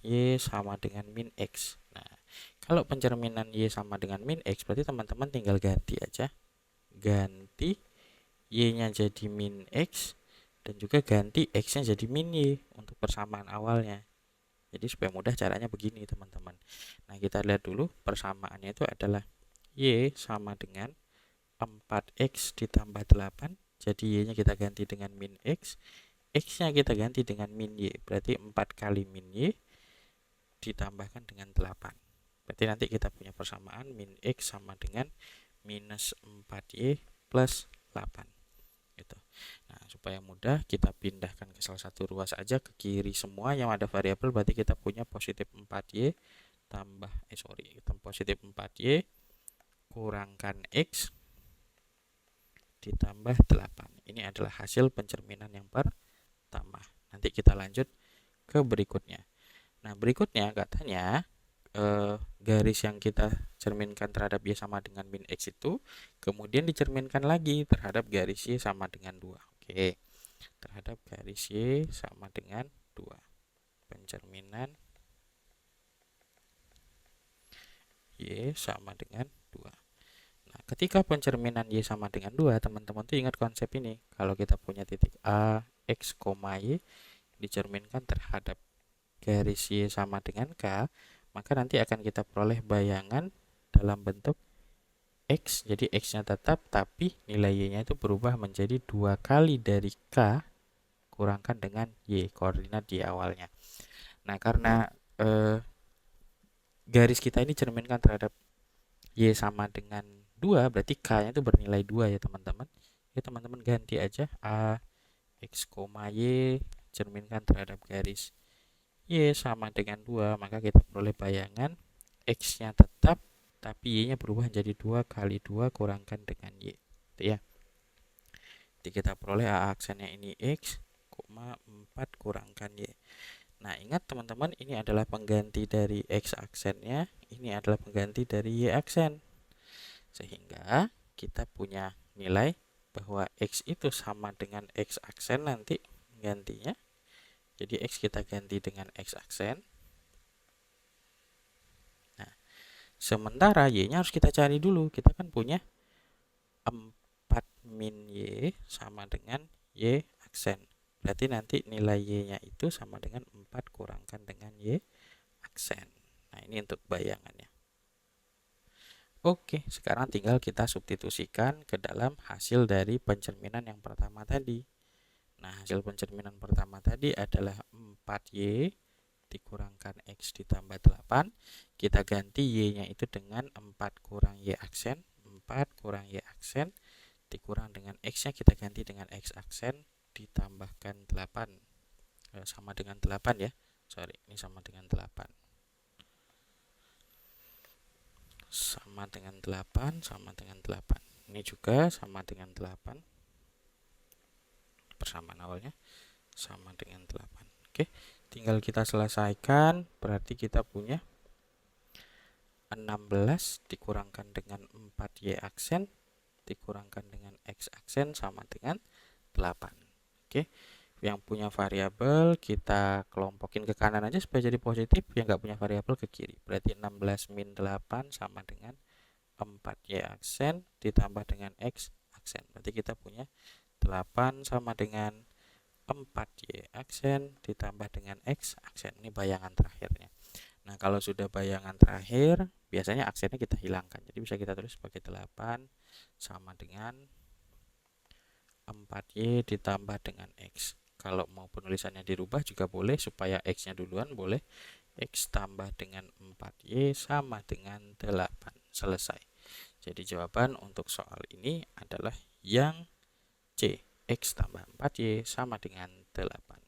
Y sama dengan min X. Nah, kalau pencerminan Y sama dengan min X, berarti teman-teman tinggal ganti aja. Ganti Y-nya jadi min X, dan juga ganti X-nya jadi min Y untuk persamaan awalnya. Jadi supaya mudah caranya begini teman-teman. Nah, kita lihat dulu persamaannya itu adalah Y sama dengan 4X ditambah 8. Jadi Y-nya kita ganti dengan min X. X-nya kita ganti dengan min Y. Berarti 4 kali min Y ditambahkan dengan 8. Berarti nanti kita punya persamaan min X sama dengan minus 4Y plus 8 gitu. Nah, supaya mudah kita pindahkan ke salah satu ruas aja ke kiri semua yang ada variabel, berarti kita punya positif 4Y tambah positif 4Y kurangkan X ditambah 8. Ini adalah hasil pencerminan yang pertama. Nanti kita lanjut ke berikutnya. Nah, berikutnya katanya garis yang kita cerminkan terhadap Y sama dengan min X itu kemudian dicerminkan lagi terhadap garis Y sama dengan 2. Oke, terhadap garis Y sama dengan 2. Pencerminan Y sama dengan 2. Nah, ketika pencerminan Y sama dengan 2, teman-teman tuh ingat konsep ini. Kalau kita punya titik A, X, Y dicerminkan terhadap garis Y sama dengan K, maka nanti akan kita peroleh bayangan dalam bentuk X. Jadi X-nya tetap, tapi nilai Y-nya itu berubah menjadi 2 kali dari K kurangkan dengan Y, koordinat di awalnya. Nah, karena garis kita ini cerminkan terhadap Y sama dengan 2, berarti K-nya itu bernilai 2 ya teman-teman. Ya, teman-teman ganti aja A, X, Y cerminkan terhadap garis Y sama dengan 2, maka kita peroleh bayangan X-nya tetap, tapi Y-nya berubah menjadi 2 kali 2 kurangkan dengan Y. Itu ya. Jadi kita peroleh A aksennya ini X, 4 kurangkan Y. Nah, ingat teman-teman, ini adalah pengganti dari X aksennya, ini adalah pengganti dari Y aksen. Sehingga kita punya nilai bahwa X itu sama dengan X aksen nanti gantinya. Jadi X kita ganti dengan X aksen. Nah, sementara Y-nya harus kita cari dulu. Kita kan punya 4 min Y sama dengan Y aksen. Berarti nanti nilai Y-nya itu sama dengan 4 kurangkan dengan Y aksen. Nah, ini untuk bayangannya. Oke, sekarang tinggal kita substitusikan ke dalam hasil dari pencerminan yang pertama tadi. Nah, hasil pencerminan pertama tadi adalah 4Y dikurangkan X ditambah 8. Kita ganti Y-nya itu dengan 4 kurang Y aksen. 4 kurang Y aksen dikurang dengan X-nya kita ganti dengan X aksen ditambahkan 8. Sama dengan 8 ya. Sorry, ini sama dengan 8. Sama dengan 8, sama dengan 8. Ini juga sama dengan 8. Persamaan awalnya sama dengan 8. Oke, tinggal kita selesaikan. Berarti kita punya 16 dikurangkan dengan 4Y aksen dikurangkan dengan X aksen sama dengan 8. Oke, yang punya variabel kita kelompokin ke kanan aja supaya jadi positif, yang nggak punya variabel ke kiri. Berarti 16 min 8 sama dengan 4Y aksen ditambah dengan X aksen. Berarti kita punya 8 sama dengan 4Y aksen ditambah dengan X aksen. Ini bayangan terakhirnya. Nah, kalau sudah bayangan terakhir, biasanya aksennya kita hilangkan. Jadi bisa kita tulis sebagai 8 sama dengan 4Y ditambah dengan X. Kalau mau penulisannya dirubah juga boleh, supaya X-nya duluan boleh. X tambah dengan 4Y sama dengan 8. Selesai. Jadi jawaban untuk soal ini adalah yang C. X tambah 4Y sama dengan 8.